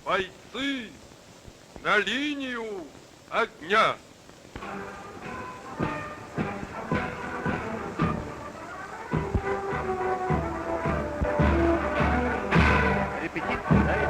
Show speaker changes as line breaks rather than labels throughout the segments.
Бойцы, на линию огня!
Репетиция, да?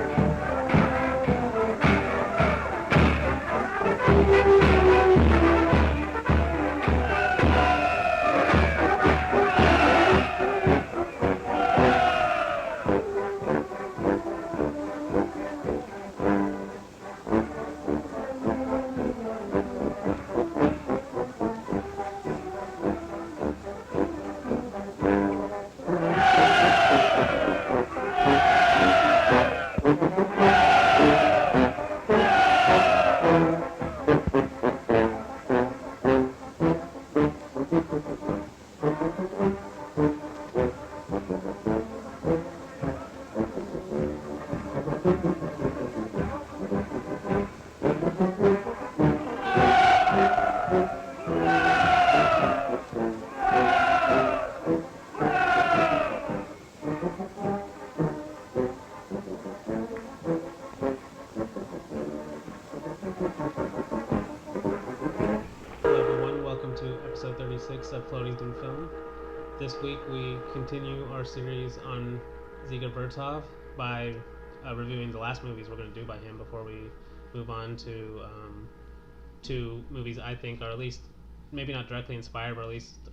Episode 36 of Floating Through Film. This week we continue our series on Dziga Vertov by reviewing the last movies we're going to do by him before we move on to movies I think are at least maybe not directly inspired, but at least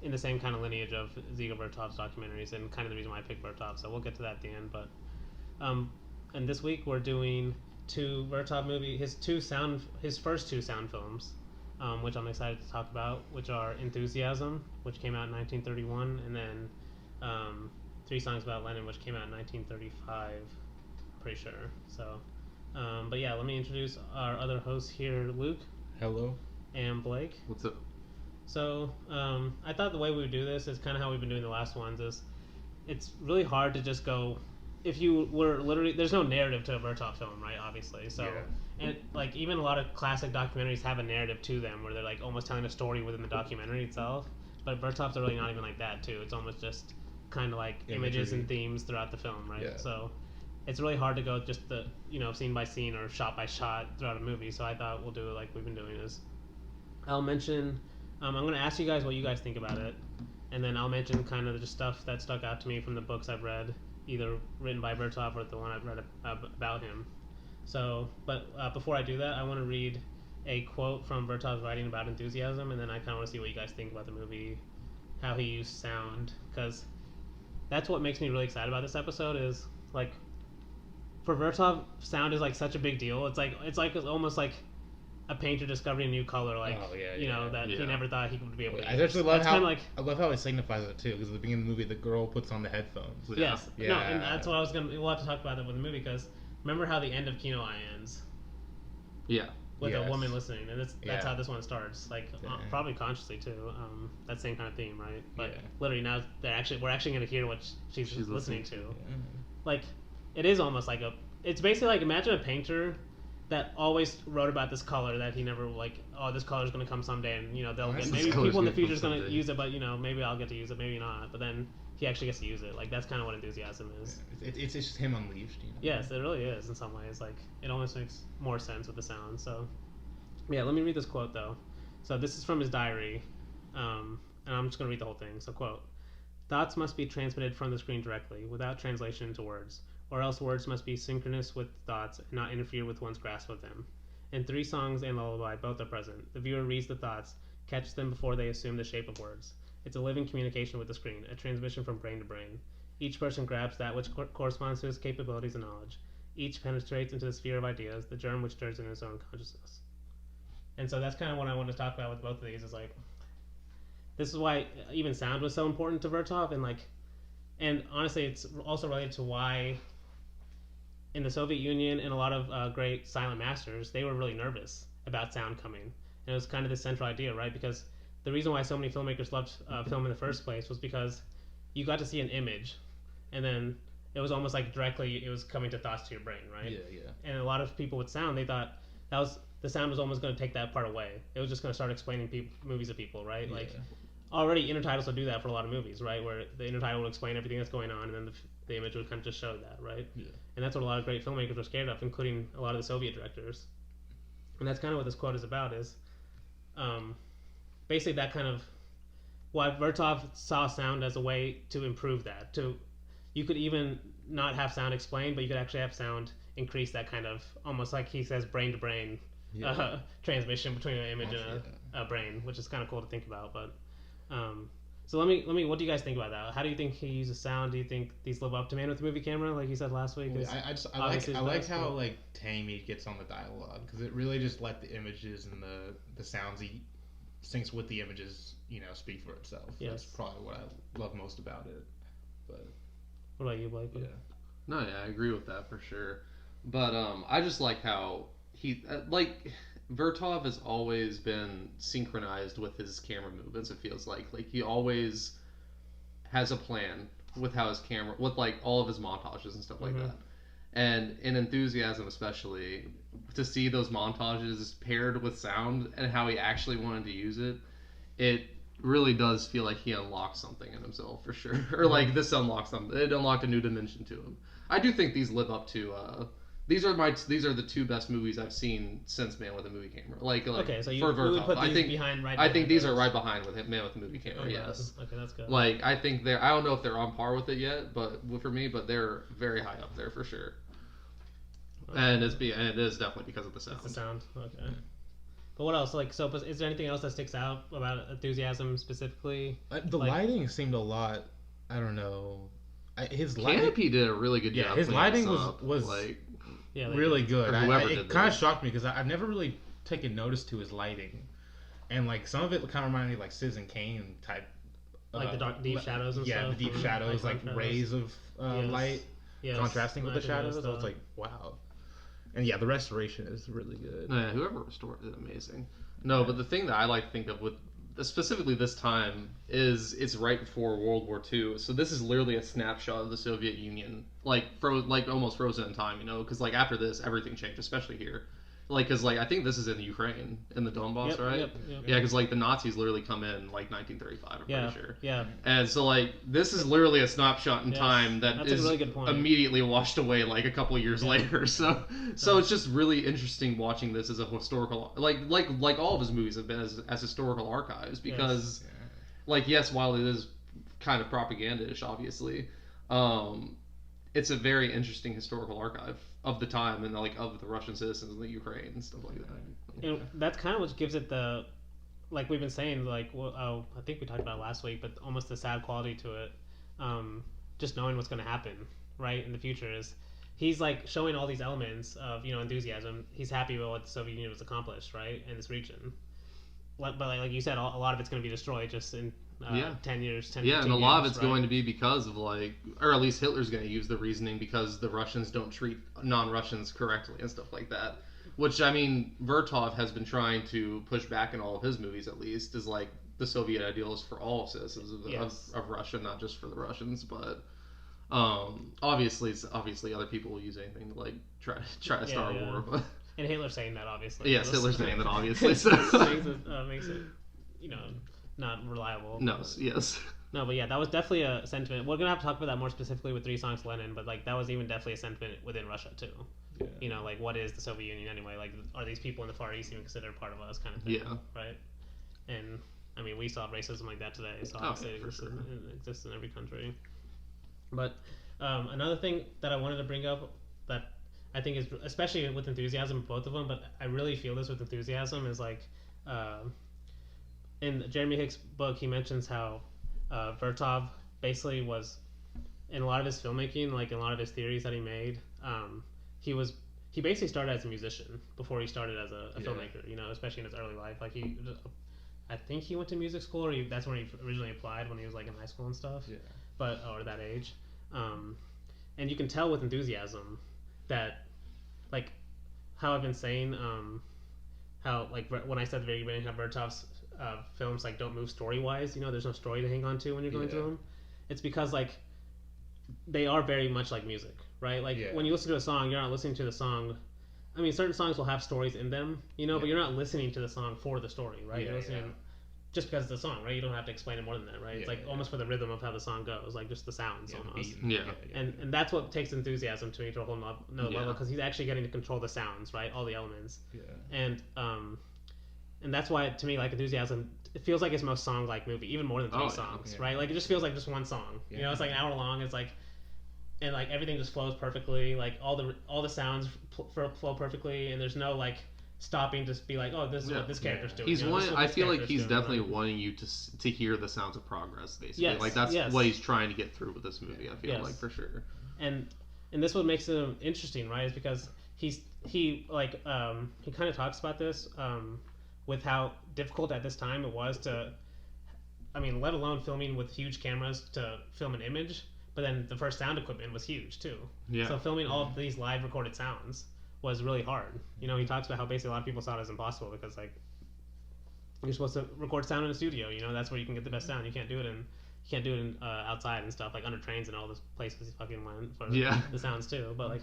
in the same kind of lineage of Dziga Vertov's documentaries, and kind of the reason why I picked Vertov. So we'll get to that at the end. But and this week we're doing two Vertov movies, his first two sound films. Which I'm excited to talk about, which are Enthusiasm, which came out in 1931, and then Three Songs About Lenin, which came out in 1935, pretty sure. So, but yeah, let me introduce our other hosts here, Luke.
Hello.
And Blake.
What's up?
So, I thought the way we would do this is kind of how we've been doing the last ones, is it's really hard to just go, if you were literally, there's no narrative to a Vertov film, right, obviously, so... Yeah. And like even a lot of classic documentaries have a narrative to them where they're like almost telling a story within the documentary itself. But Vertov's are really not even like that too. It's almost just kind of like images and themes throughout the film, right? Yeah. So it's really hard to go just the scene by scene or shot by shot throughout a movie. So I thought we'll do it like we've been doing is I'll mention I'm going to ask you guys what you guys think about it, and then I'll mention kind of just stuff that stuck out to me from the books I've read, either written by Vertov or the one I've read about him. So, but before I do that, I want to read a quote from Vertov's writing about Enthusiasm, and then I kind of want to see what you guys think about the movie, how he used sound, because that's what makes me really excited about this episode. Is like, for Vertov, sound is like such a big deal. It's almost like a painter discovering a new color, like he never thought he would be able to.
I actually love I love how he signifies it too, because at the beginning of the movie, the girl puts on the headphones.
Yes, yeah. No, and that's what I was gonna. We'll have to talk about that with the movie, because remember how the end of Kino Eye ends?
Yeah.
With a woman listening, and that's how this one starts. Like probably consciously too. That same kind of theme, right? But literally now we're actually going to hear what she's listening to. Yeah. Like it is almost like it's basically like, imagine a painter that always wrote about this color that he never this color is going to come someday, and maybe people in the future is going to use it, but maybe I'll get to use it, maybe not. But then he actually gets to use it. Like that's kind of what Enthusiasm is.
It's just him unleashed.
Yes, it really is in some ways. Like it almost makes more sense with the sound. So yeah, let me read this quote though. So this is from his diary, and I'm just going to read the whole thing. So quote: "Thoughts must be transmitted from the screen directly, without translation into words, or else words must be synchronous with thoughts and not interfere with one's grasp of them. In Three Songs and Lullaby, both are present. The viewer reads the thoughts, catches them before they assume the shape of words. It's a living communication with the screen, a transmission from brain to brain. Each person grabs that which corresponds to his capabilities and knowledge. Each penetrates into the sphere of ideas, the germ which stirs in his own consciousness." And so that's kind of what I want to talk about with both of these, is like, this is why even sound was so important to Vertov, and honestly it's also related to why in the Soviet Union and a lot of great silent masters, they were really nervous about sound coming. And it was kind of the central idea, right? Because the reason why so many filmmakers loved film in the first place was because you got to see an image, and then it was almost like directly it was coming to thoughts to your brain, right?
Yeah.
And a lot of people with sound, they thought the sound was almost going to take that part away. It was just going to start explaining movies to people, right? Yeah. Like already intertitles will do that for a lot of movies, right? Where the intertitle will explain everything that's going on, and then the image would kind of just show that, right?
Yeah.
And that's what a lot of great filmmakers were scared of, including a lot of the Soviet directors. And that's kind of what this quote is about, is basically that kind of why Vertov saw sound as a way to improve that. You could even not have sound explained, but you could actually have sound increase that kind of, almost like he says, brain to brain transmission between an image and a brain, which is kind of cool to think about. But so let me what do you guys think about that? How do you think he uses sound? Do you think these live up to Man with the Movie Camera, like you said last week?
I like how like Tammy gets on the dialogue, because it really just let the images and the sounds he syncs with the images, speak for itself.
Yes.
That's probably what I love most about it. But
what about you, Blake?
yeah.
No, yeah, I agree with that for sure. But I just like how he Vertov has always been synchronized with his camera movements. It feels like he always has a plan with how his camera, with like all of his montages and stuff like that. And in Enthusiasm especially, to see those montages paired with sound and how he actually wanted to use it, it really does feel like he unlocked something in himself for sure. Or like this unlocked something. It unlocked a new dimension to him. I do think these live up to these are the two best movies I've seen since Man with a Movie Camera.
Okay, so you
for
would
Vertov.
put these behind right.
I think these are right behind with Man with a Movie Camera.
Okay,
Yes.
Okay, that's good.
Like I think I don't know if they're on par with it yet, but for me, they're very high up there for sure.
Okay.
And it is definitely because of the sound.
It's the sound. Okay. But what else? So is there anything else that sticks out about Enthusiasm specifically?
The lighting seemed a lot. I don't know. His lighting.
Canopy did a really good job.
Yeah, his lighting was
like
really good. It kind of
this.
shocked me because I've never really taken notice to his lighting, and like some of it kind of reminded me of like Citizen Kane type,
like the dark, deep shadows and stuff.
Yeah, the deep shadows, like rays of light contrasting with the shadows. I was like, wow. And yeah, the restoration is really good.
Yeah, whoever restored it, amazing. No, but the thing that I like to think of with specifically this time is it's right before World War II, so this is literally a snapshot of the Soviet Union, like almost frozen in time, because like after this everything changed, especially here. Like, because like I think this is in the Ukraine, in the Donbass, right?
Yep.
Yeah, because like the Nazis literally come in like 1935, I'm pretty sure.
Yeah.
And so like this is literally a snapshot in time that is
a really good point.
immediately washed away like a couple of years later. So it's just really interesting watching this as a historical, like all of his movies have been as historical archives, because like yes, while it is kind of propagandish, obviously, it's a very interesting historical archive of the time and like of the Russian citizens in the Ukraine and stuff like that.
And that's kind of what gives it the, like we've been saying, like I think we talked about it last week, but almost the sad quality to it. Just knowing what's going to happen, right, in the future is he's like showing all these elements of enthusiasm. He's happy with what the Soviet Union has accomplished, right, in this region. But like you said, a lot of it's going to be destroyed just in 10 years.
And a lot of it's going to be because of or at least Hitler's going to use the reasoning because the Russians don't treat non-Russians correctly and stuff like that. Which, I mean, Vertov has been trying to push back in all of his movies, at least, is like the Soviet ideal is for all citizens of Russia, not just for the Russians. But obviously other people will use anything to like try to start a war. But
and Hitler's saying that, obviously.
Yes, Hitler's saying that, obviously. So
makes it not reliable.
No, yes.
No, but yeah, that was definitely a sentiment. We're gonna have to talk about that more specifically with Three Songs Lenin, but like that was even definitely a sentiment within Russia too. Yeah. Like what is the Soviet Union anyway? Like, are these people in the Far East even considered part of us, kind of thing?
Yeah.
Right. And I mean, we saw racism like that today, so obviously it exists in every country. But another thing that I wanted to bring up that I think is, especially with Enthusiasm, both of them, but I really feel this with Enthusiasm, is like in Jeremy Hick's book, he mentions how Vertov basically was, in a lot of his filmmaking, like in a lot of his theories that he made, he basically started as a musician before he started as a filmmaker, especially in his early life. Like I think he went to music school, or that's where he originally applied when he was like in high school and stuff. Yeah. Or that age. And you can tell with Enthusiasm that, like, how I've been saying, how, like, when I said at the very beginning how Vertov's films, like, don't move story-wise, there's no story to hang on to when you're going through them. It's because, like, they are very much like music, right? Like, when you listen to a song, you're not listening to the song. I mean, certain songs will have stories in them, but you're not listening to the song for the story, right? You're listening just because it's the song, right? You don't have to explain it more than that, right? It's like almost for the rhythm of how the song goes, like just the sounds almost. And that's what takes enthusiasm to me to a whole nother level, because he's actually getting to control the sounds, right? All the elements. And that's why, to me, like enthusiasm, it feels like his most song-like movie, even more than three songs, right? Like it just feels like just one song. You know, it's like an hour long. It's like, and like everything just flows perfectly. Like all the sounds flow perfectly, and there's no like stopping to be like, oh, this is what this character's doing.
He's I feel like he's definitely
right?
wanting you to hear the sounds of progress, basically.
Yes,
like that's what he's trying to get through with this movie. I feel like for sure.
And this what makes it interesting, right? Is because he kind of talks about this with how difficult at this time it was to, I mean, let alone filming with huge cameras to film an image. But then the first sound equipment was huge too. Yeah. So filming all of these live recorded sounds was really hard. You know, he talks about how basically a lot of people saw it as impossible because like you're supposed to record sound in a studio. You know, that's where you can get the best sound. You can't do it in outside and stuff, like under trains and all those places he fucking went for the sounds too. But like,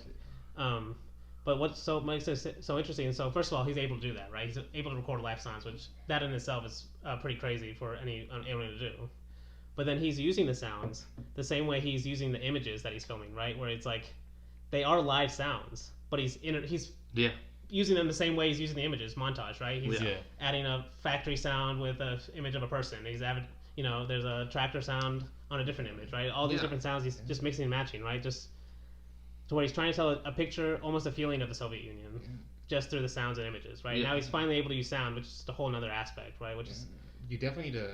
but what makes it so interesting? So first of all, he's able to do that, right? He's able to record live sounds, which that in itself is pretty crazy for anyone to do. But then he's using the sounds the same way he's using the images that he's filming, right? Where it's like they are live sounds, but he's using them the same way he's using the images, montage, right? He's adding a factory sound with an image of a person. He's adding, you know, there's a tractor sound on a different image, right? All these different sounds he's just mixing and matching, right? Just to where he's trying to tell a picture, almost a feeling of the Soviet Union, just through the sounds and images, right? Now he's finally able to use sound, which is just a whole other aspect, right? Which is
you definitely need to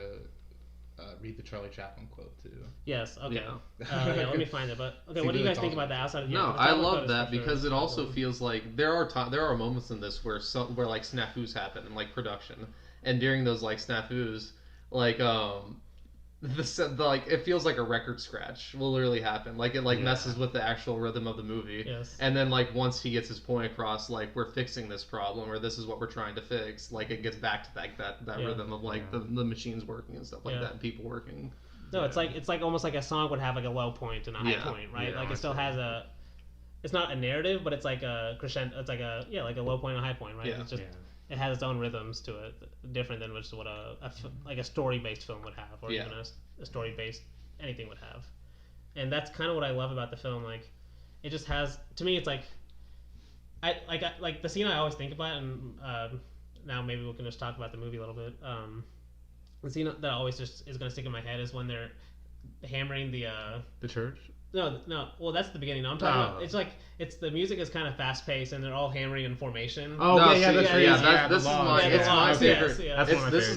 read the Charlie Chaplin quote too.
Yes. Okay. Let me find it. But okay, what do you guys think about that? Outside of
I love that because it also feels like there are moments in this where like snafus happen in like production, and during those like snafus, like it feels like a record scratch will literally happen. Like it messes with the actual rhythm of the movie.
Yes.
And then like once he gets his point across, like we're fixing this problem or this is what we're trying to fix, like it gets back to that rhythm of like the machines working and stuff like that and people working.
No, it's like almost like a song would have like a low point and a high point, right? Like it still has it's not a narrative, but it's like a crescendo. It's like a low point and a high point, right?
Yeah.
It's just it has its own rhythms to it, different than what a story-based film would have, or even a story-based anything would have. And that's kind of what I love about the film. Like, it just has, to me, it's like, I the scene I always think about, and now maybe we can just talk about the movie a little bit. The scene that always just is going to stick in my head is when they're hammering the
church.
No. Well, that's the beginning. No, I'm talking about. It's like the music is kind of fast paced, and they're all hammering in formation.
Oh,
no,
this is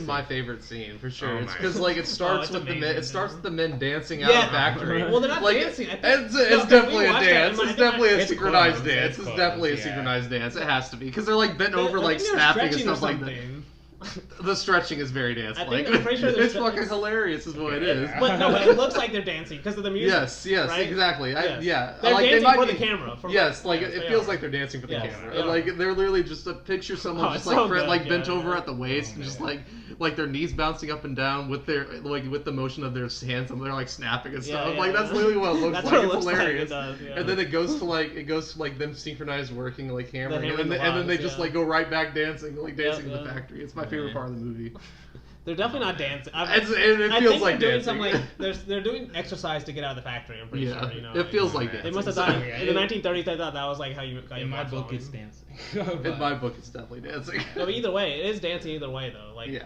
my
favorite
favorite scene for sure. It's because like it starts with the men dancing out of the factory.
Well, they're not dancing.
It's definitely a dance. It's definitely a synchronized dance. It's definitely a synchronized dance. It has to be because they're like bent over, like snapping and stuff like that. The stretching is very dance-like. It's fucking hilarious, is what it is.
But no, it looks like they're dancing because of the music.
Yes,
right?
Exactly.
They're dancing for the camera.
It feels like they're dancing for the camera. Like they're literally just a picture someone just like bent over at the waist and just like their knees bouncing up and down with their with the motion of their hands and they're like snapping and stuff. Like that's literally what it looks like. It's hilarious. And then it goes to them synchronized working, like hammering, and then they just like go right back dancing, like dancing in the factory. It's my favorite part of the movie.
They're definitely not dancing.
It feels like dancing.
They're doing exercise to get out of the factory. I'm pretty sure. You know,
it feels like dancing.
They must have thought in the 1930s. They thought that was like how you got
in my book. It's dancing.
In my book, it's definitely dancing.
No, either way, it is dancing. Either way, though, like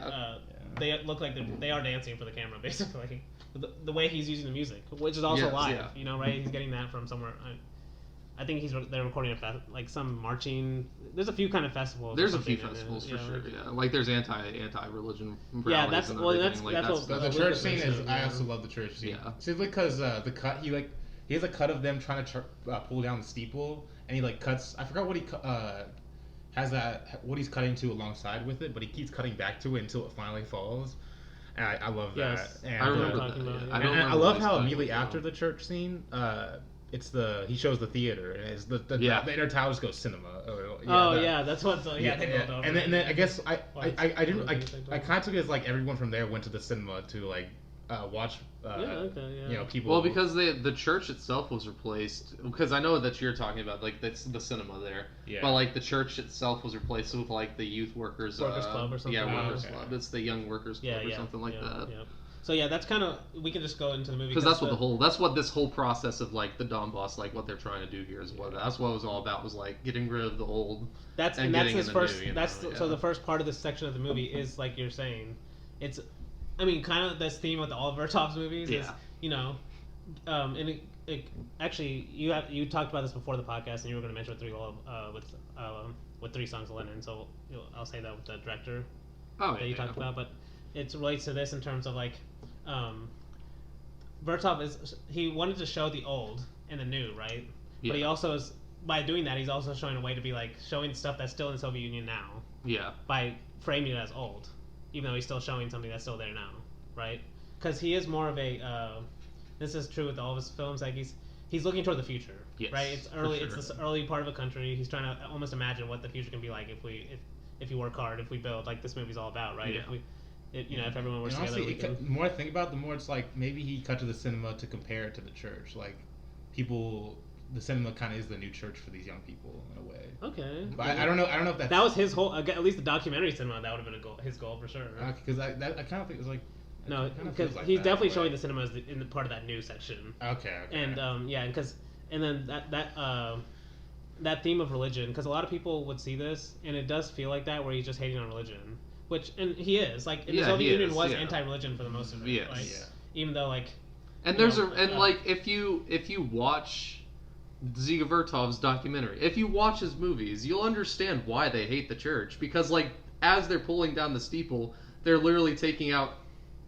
they look like they are dancing for the camera, basically. The way he's using the music, which is also live. You know, right? He's getting that from somewhere. I think they're recording like some marching. There's a few kind of festivals.
There's a few festivals for sure. Yeah, like there's anti-religion.
Yeah, that's
the church scene is. I also love the church scene. Yeah, simply because the cut he has a cut of them trying to pull down the steeple, and he like cuts. I forgot what he has what he's cutting to alongside with it, but he keeps cutting back to it until it finally falls. And I love that.
Yes.
And,
I remember that.
I love how immediately after the church scene, he shows the theater and it's the inner towers go cinema.
That's what.
And then I guess I kind of took it as like everyone from there went to the cinema to like watch.
Yeah.
People.
Well, because the church itself was replaced. Because I know that you're talking about like that's the cinema there.
Yeah.
But like the church itself was replaced with like the youth workers
club or something.
Yeah, workers club. It's the young workers club or something like that.
Yeah. So yeah, that's kind of we can just go into the movie
because that's what this whole process of like the Donbass, like what they're trying to do here is what that's what it was all about, was like getting rid of the old.
That's his first. So the first part of this section of the movie is like you're saying, it's, I mean, kind of this theme with all of Vertov's movies is and actually you talked about this before the podcast and you were going to mention with Three Songs of Lenin, so I'll say that with the director that you talked about, but it relates to this in terms of like. Vertov he wanted to show the old and the new, right? Yeah. But he also is, by doing that, he's also showing a way to be like showing stuff that's still in the Soviet Union now. Yeah. By framing it as old, even though he's still showing something that's still there now, right? Because he is more of a. This is true with all of his films. Like he's looking toward the future, right? It's early. Sure. It's this early part of a country. He's trying to almost imagine what the future can be like if you work hard, if we build, like this movie's all about, right? Yeah. If everyone works together. Honestly,
the more I think about it, the more it's like maybe he cut to the cinema to compare it to the church. Like, the cinema kind of is the new church for these young people in a way. Okay. But I don't know if that
was his whole. At least the documentary cinema, that would have been his goal for sure.
Because I kind of think it was like.
No, because he's definitely showing the cinema as in the part of that new section.
Okay.
And then that theme of religion, because a lot of people would see this, and it does feel like that, where he's just hating on religion. And he is like the Soviet Union was anti-religion for the most of it, right? Yeah. Even though like,
and like if you watch Dziga Vertov's documentary, if you watch his movies, you'll understand why they hate the church, because like as they're pulling down the steeple, they're literally taking out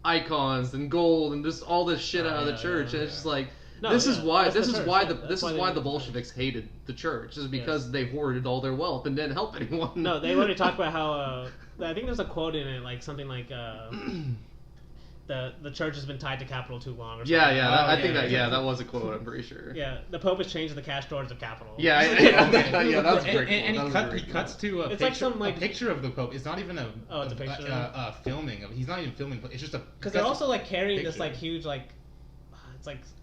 icons and gold and just all this shit out of the church, and it's just like. This is why the Bolsheviks hated the church, is because they hoarded all their wealth and didn't help anyone.
No, they already talk about how I think there's a quote in it, like something like the church has been tied to capital too long. Or something.
I think that was a quote. I'm pretty sure.
Yeah, the Pope has changed the cash drawers of capital.
Yeah, that's great.
And he cuts to a picture of the Pope. It's not even
it's a picture.
Filming of. He's not even filming. It's just a.
Because they're also like carrying this like huge like.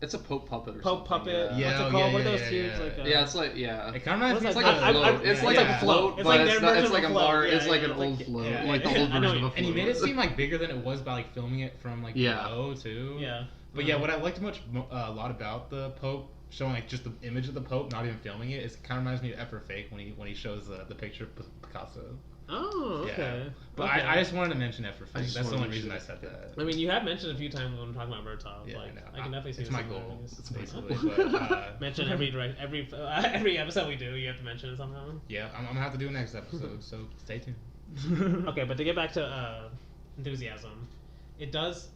It's a Pope puppet or
Pope
something.
Puppet. Yeah. What's it called? What are those huge like?
It's like
It kind of reminds me.
It's like a float. It's like a float, but it's like a bar. It's like an old float, like the old version of a float.
And he made it seem like bigger than it was by like filming it from like below too. Yeah. But what I liked a lot about the Pope, showing like just the image of the Pope, not even filming it, it kind of reminds me of F for Fake when he shows the picture of Picasso.
Oh, okay.
Yeah. But okay. I just wanted to mention F for Fake. That's the only reason I said that.
I mean, you have mentioned a few times when we're talking about Vertov.
Yeah,
I can definitely see
it's my goal. It's basically.
Mention every episode we do. You have to mention it somehow.
Yeah, I'm gonna have to do a next episode. So stay tuned.
Okay, but to get back to enthusiasm, it does.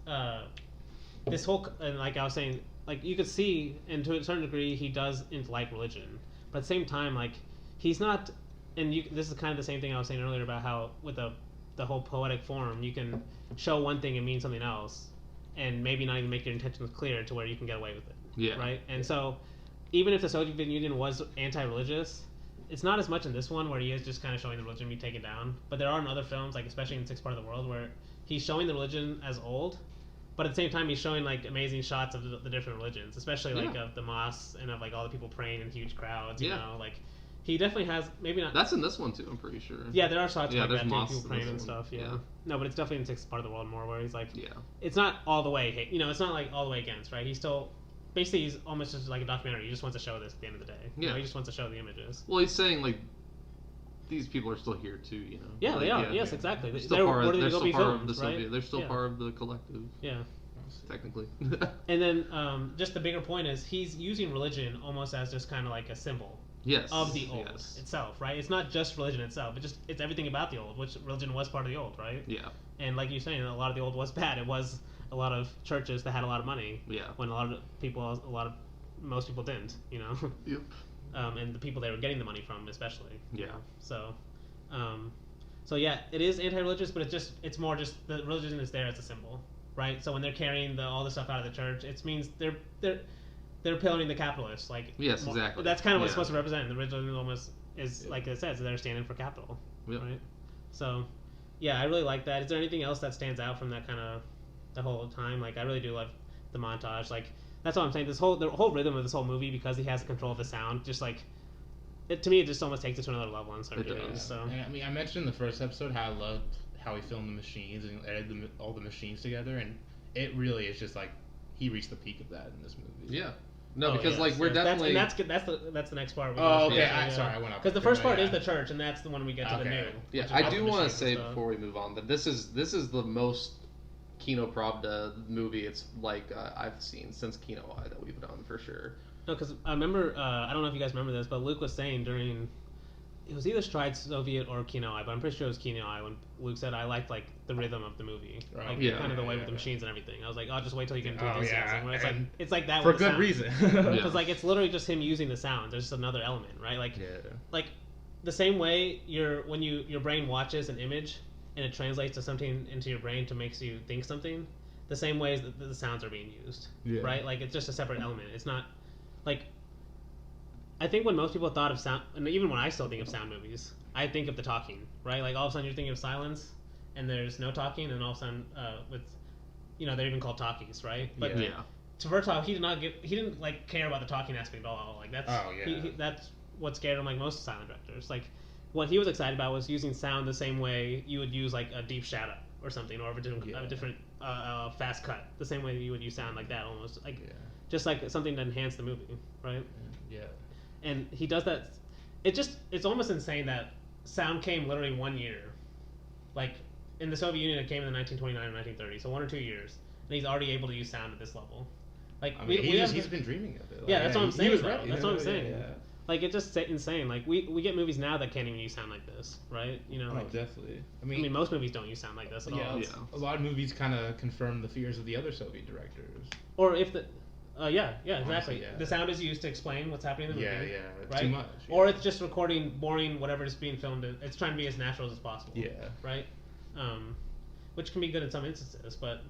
This whole, and like I was saying, like you could see, and to a certain degree, he does like religion, but at the same time, like he's not. And this is kind of the same thing I was saying earlier about how with the whole poetic form, you can show one thing and mean something else, and maybe not even make your intentions clear to where you can get away with it. Yeah. Right. And so, even if the Soviet Union was anti-religious, it's not as much in this one where he is just kind of showing the religion be taken down. But there are in other films, like especially in the Sixth Part of the World, where he's showing the religion as old, but at the same time he's showing like amazing shots of the different religions, especially like of the mosques and of like all the people praying in huge crowds. You know, like. He definitely has, maybe not.
That's in this one too, I'm pretty sure.
Yeah, there are shots like that too, people praying and stuff. Yeah. No, but it's definitely in the Sixth Part of the World more, where he's like, it's not all the way, it's not like all the way against, right? He's still, basically, he's almost just like a documentary. He just wants to show this at the end of the day. Yeah. He just wants to show the images.
Well, he's saying like, these people are still here too,
Yeah,
like,
they are. Yes, exactly.
They're still part of the Soviet. They're still part of the collective. Yeah. Technically.
And then, just the bigger point is he's using religion almost as just kind of like a symbol.
Yes.
Of the old itself, right? It's not just religion itself. It's everything about the old, which religion was part of the old, right? Yeah. And like you're saying, a lot of the old was bad. It was a lot of churches that had a lot of money. Yeah. When most people didn't, Yep. And the people they were getting the money from, especially. Yeah. So yeah, it is anti-religious, but it's more just the religion is there as a symbol, right? So when they're carrying all the stuff out of the church, it means they're pillaring the capitalists. Like
yes, exactly.
That's kind of what it's supposed to represent. The religion almost is like it says, they're standing for capital, right? So, yeah, I really like that. Is there anything else that stands out from that kind of the whole time. Like I really do love the montage. Like that's what I'm saying. The whole rhythm of this whole movie, because he has control of the sound, just like to me, it just almost takes it to another level in certain movies. So
and, I mean, I mentioned in the first episode how I loved how he filmed the machines and edited all the machines together, and it really is just like he reached the peak of that in this movie.
Yeah. No, because like we're definitely
that's the next part.
Oh, okay. Sorry, I went off.
Because the first part is the church, and that's the one we get to the new.
Yeah, I do want to say before we move on that this is the most Kino Pravda movie it's like I've seen since Kino Eye that we've done for sure.
No, because I remember I don't know if you guys remember this, but Luke was saying during it was either Stride Soviet or Kino Eye, but I'm pretty sure it was Kino Eye when Luke said I liked like the rhythm of the movie, like kind of the way with the machines and everything. I was like, oh, just wait till you get into enthusiasm. Where it's like that
for
with
good
sound.
reason,
because like it's literally just him using the sound. There's just another element, right? Like the same way your brain watches an image and it translates to something into your brain to makes you think something. The same way as the sounds are being used, right? Like it's just a separate element. It's not like. I think when most people thought of sound, and even when I still think of sound movies, I think of the talking, right? Like all of a sudden you're thinking of silence, and there's no talking, and all of a sudden with, they're even called talkies, right? But to Vertov, he didn't like care about the talking aspect at all. Like that's that's what scared him. Like most silent directors, like what he was excited about was using sound the same way you would use like a deep shadow or something, or a different fast cut, the same way you would use sound like that, almost like just like something to enhance the movie, right?
Yeah.
And he does that. It's almost insane that sound came literally 1 year. Like in the Soviet Union, it came in the 1929 and 1930, so 1 or 2 years, and he's already able to use sound at this level. Like
I mean, he's been dreaming of it. Like,
that's what I'm saying.
He was ready.
That's what I'm saying. Yeah. Like it's just insane. Like we get movies now that can't even use sound like this, right?
Definitely. I mean,
most movies don't use sound like this at all.
Yeah. A lot of movies kind of confirm the fears of the other Soviet directors.
Or if the exactly.
Honestly,
The sound is used to explain what's happening in the movie. Right?
Too much. Yeah.
Or it's just recording boring whatever is being filmed. It's trying to be as natural as possible.
Yeah.
Right? Which can be good in some instances, but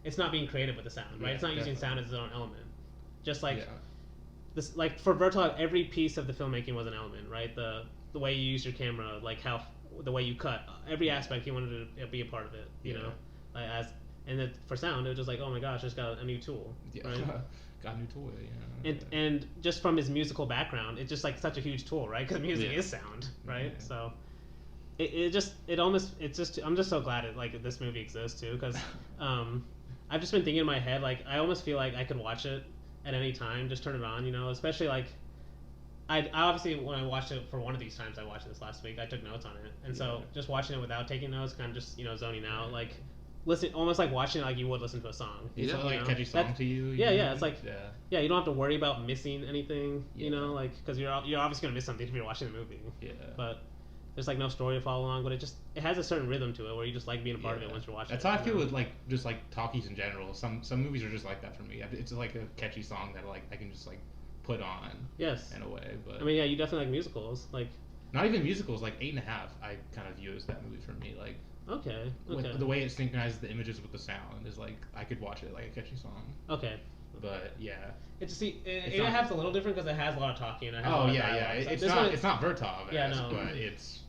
it's not being creative with the sound, right? It's not using sound as its own element. Just like this, like for Vertov, every piece of the filmmaking was an element, right? The way you use your camera, like the way you cut, every aspect he wanted to be a part of it. You know, like for sound, it was just like, oh my gosh, just got a new tool. Right?
Got a new tool,
And just from his musical background, it's just like such a huge tool, right? Because music is sound, right? So I'm just so glad this movie exists too, because I've just been thinking in my head, like I almost feel like I could watch it at any time, just turn it on, especially like I obviously when I watched it for one of these times, I watched this last week, I took notes on it, and so just watching it without taking notes, kind of just zoning out, like. Listen, almost like watching it like you would listen to a song.
It's like a catchy song to you.
It's like you don't have to worry about missing anything. Like because you're obviously gonna miss something if you're watching the movie. Yeah. But there's like no story to follow along, but it has a certain rhythm to it where you just like being a part of it once you're watching.
That's how I feel with like just like talkies in general. Some movies are just like that for me. It's like a catchy song that like I can just like put on.
Yes.
In a way, but
I mean, you definitely like musicals, like.
Not even musicals, like 8 1/2. I kind of view as that movie for me, like.
Okay.
The way it synchronizes the images with the sound is like I could watch it like a catchy song.
Okay.
But yeah.
It's a little different because it has a lot of talking. And it has
It's not Vertov. But it's.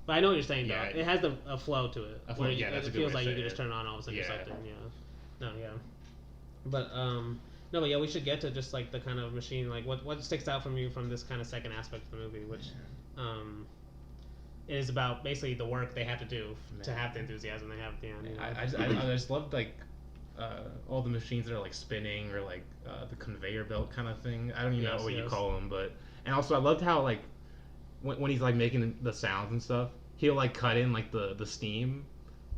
But I know what you're saying though. It has a flow to it.
A flow,
it feels like you can just turn it on all of a sudden. Yeah. Something. Yeah. No. Yeah. But no, but we should get to just like the kind of machine, like what sticks out from you from this kind of second aspect of the movie, which is about basically the work they have to do to have the enthusiasm they have at the end.
I just loved like all the machines that are like spinning or like the conveyor belt kind of thing. I don't even know what you call them, but and also I loved how like when he's like making the sounds and stuff, he'll like cut in like the steam,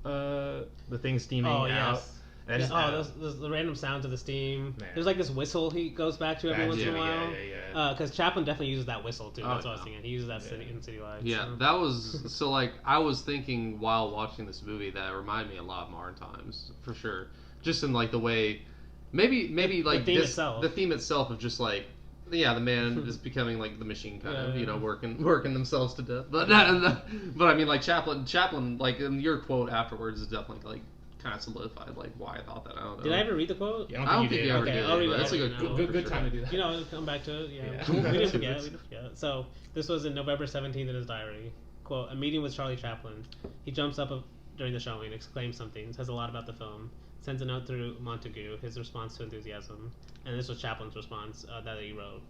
the thing steaming out.
Yes. The random sounds of the steam. Man. There's like this whistle he goes back to every once in a while. Because Chaplin definitely uses that whistle too. That's what I was thinking. He uses that in City Lights.
Yeah,
so.
That was so. Like I was thinking while watching this movie that it reminded me a lot of Modern Times for sure. Just in like the way, maybe like the theme itself of just like. Yeah, the man is becoming like the machine, kind of, working themselves to death. But I mean, like Chaplin, like in your quote afterwards is definitely like kind of solidified like why I thought that. I don't know.
Did I ever read the quote?
Yeah, I don't think you ever did.
I'll read it.
That's a good time to do that.
Come back to it. Yeah. We didn't forget. So this was in November 17th in his diary. Quote: a meeting with Charlie Chaplin. He jumps up during the showing, exclaims something, says a lot about the film. sends a note through Montague, his response to enthusiasm, and this was Chaplin's response that he wrote.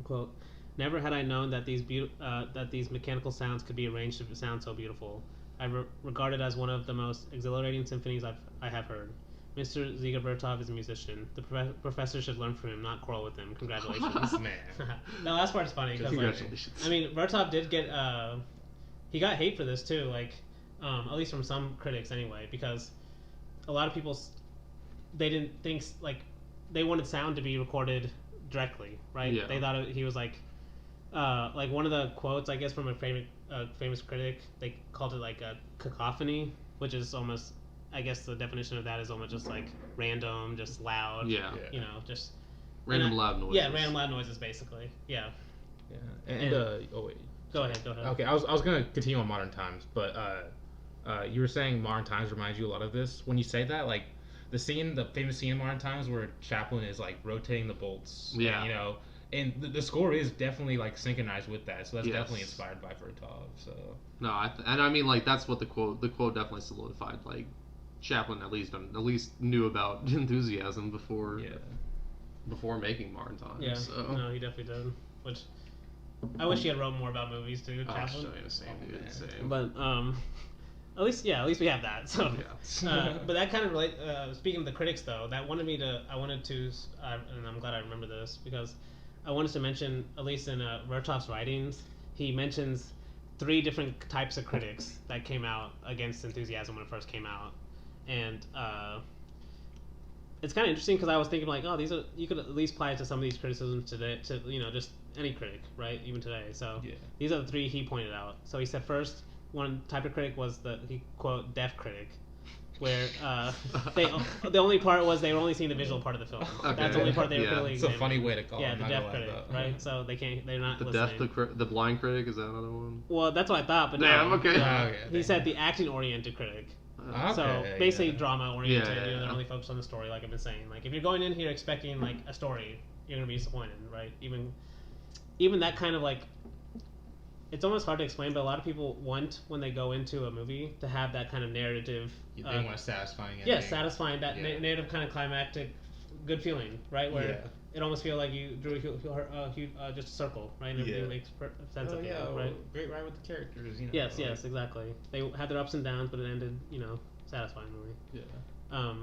Quote, "Never had I known that these mechanical sounds could be arranged to sound so beautiful. I regard it as one of the most exhilarating symphonies I have heard. Mr. Dziga Vertov is a musician. The professor should learn from him, not quarrel with him. Congratulations."
Man.
The last part is funny because,
Congratulations.
I mean, Vertov did get he got hate for this too, like at least from some critics anyway, because a lot of people they didn't think like they wanted sound to be recorded directly, right?
Yeah.
They thought he was like one of the quotes, I guess, from a famous critic, they called it like a cacophony, which is almost, I guess the definition of that is almost just like random, just loud.
Yeah.
You know, just
Random loud noises.
Yeah, random loud noises, basically. Yeah.
Yeah. And oh wait.
Go ahead.
Okay, I was gonna continue on modern times, but you were saying modern times reminds you a lot of this. When you say that, like the famous scene in modern times where Chaplin is like rotating the bolts.
Yeah.
And the score is definitely like synchronized with that, so that's
Yes.
definitely inspired by Vertov. So
No, I mean like that's what the quote definitely solidified. Like Chaplin at least knew about enthusiasm before making Modern Times.
Yeah.
So.
No, he definitely did. Which I wish he had wrote more about movies too.
Oh,
Chaplin.
same, dude, same.
But at least we have that. So,
Yeah.
but that kind of relate. Speaking of the critics, though, that wanted me to. I wanted to, and I'm glad I remember this because I wanted to mention, at least in Vertov's writings, he mentions 3 different types of critics that came out against enthusiasm when it first came out, and it's kind of interesting because I was thinking like, oh, these are, you could at least apply it to some of these criticisms today, to just any critic, right? Even today. So these are the 3 he pointed out. So he said first, one type of critic was he quote deaf critic, where the only part was they were only seeing the visual part of the film.
Okay.
That's the only part they were really
it's a
examining.
funny way to call it.
Yeah, the deaf critic, right? So they're not listening.
The blind critic, is that another one?
Well, that's what I thought, but
Damn,
no.
okay.
He said the acting-oriented critic.
Okay,
So basically drama-oriented.
Yeah.
They're only focused on the story, like I've been saying. Like if you're going in here expecting like a story, you're gonna be disappointed, right? Even that kind of like, it's almost hard to explain, but a lot of people want, when they go into a movie, to have that kind of narrative.
They want a satisfying ending.
Yeah, satisfying, that narrative kind of climactic, good feeling, right? Where it almost feels like you drew just a circle, right? And everything makes sense of it, right?
Great ride with the characters,
Yes, exactly. They had their ups and downs, but it ended, satisfyingly.
Yeah.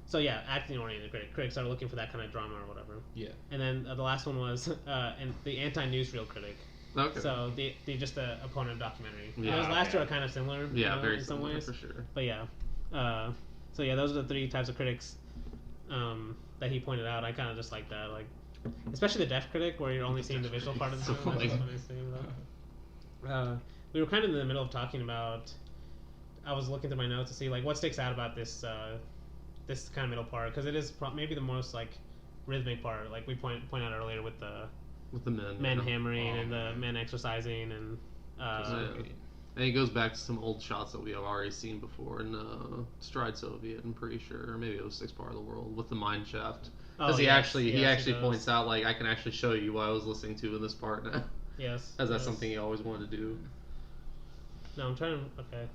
So yeah, acting-oriented critics are looking for that kind of drama or whatever.
Yeah.
And then the last one was and the anti-newsreel critic.
Okay.
So the just the opponent of documentary.
Yeah.
Those last 2 are kind of similar.
Very
in some
similar,
ways.
for sure.
But yeah. So yeah, those are the 3 types of critics that he pointed out. I kind of just like that, like especially the deaf critic, where you're only seeing the visual part of the
So
film. That's
funny.
the funniest thing about it. We were kind of in the middle of talking about. I was looking through my notes to see like what sticks out about this this kind of middle part, because it is maybe the most like rhythmic part, like we point out earlier with the men hammering and the men exercising and
and it goes back to some old shots that we have already seen before in Stride Soviet, I'm pretty sure, or maybe it was Sixth Part of the World with the mine shaft, because he actually points out like, I can actually show you what I was listening to in this part now.
Yes,
because that's something he always wanted to do.
No, I'm trying to. Okay.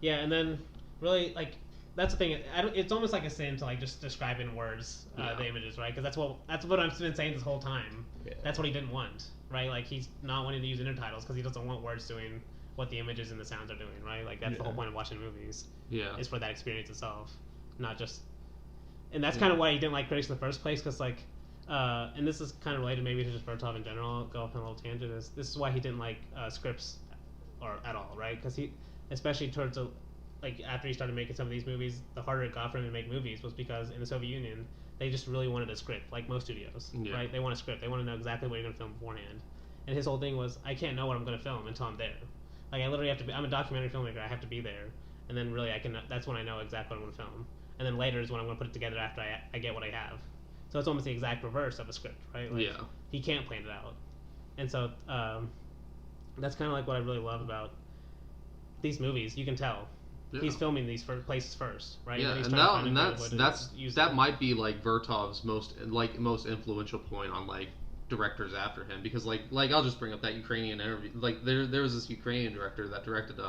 Yeah, and then really like that's the thing. It's almost like a sin to like just describe in words the images, right? Because that's what I've been saying this whole time.
Yeah.
That's what he didn't want, right? Like he's not wanting to use intertitles because he doesn't want words doing what the images and the sounds are doing, right? Like that's the whole point of watching movies.
Yeah.
Is for that experience itself, not just. And that's kind of why he didn't like critics in the first place, because like, and this is kind of related maybe to just Vertov in general. I'll go off on a little tangent. This is why he didn't like scripts, or at all, right? Because he, especially towards like after he started making some of these movies, the harder it got for him to make movies was because in the Soviet Union they just really wanted a script, like most studios, right? They want a script. They want to know exactly what you're going to film beforehand. And his whole thing was, I can't know what I'm going to film until I'm there. Like I literally have to be. I'm a documentary filmmaker. I have to be there, and then really I can. That's when I know exactly what I'm going to film. And then later is when I'm going to put it together after I get what I have. So it's almost the exact reverse of a script, right? Like, he can't plan it out. And so that's kind of like what I really love about these movies. You can tell he's filming these places first, right?
Yeah, and that might be like Vertov's most influential point on like directors after him, because like I'll just bring up that Ukrainian interview. Like there was this Ukrainian director that directed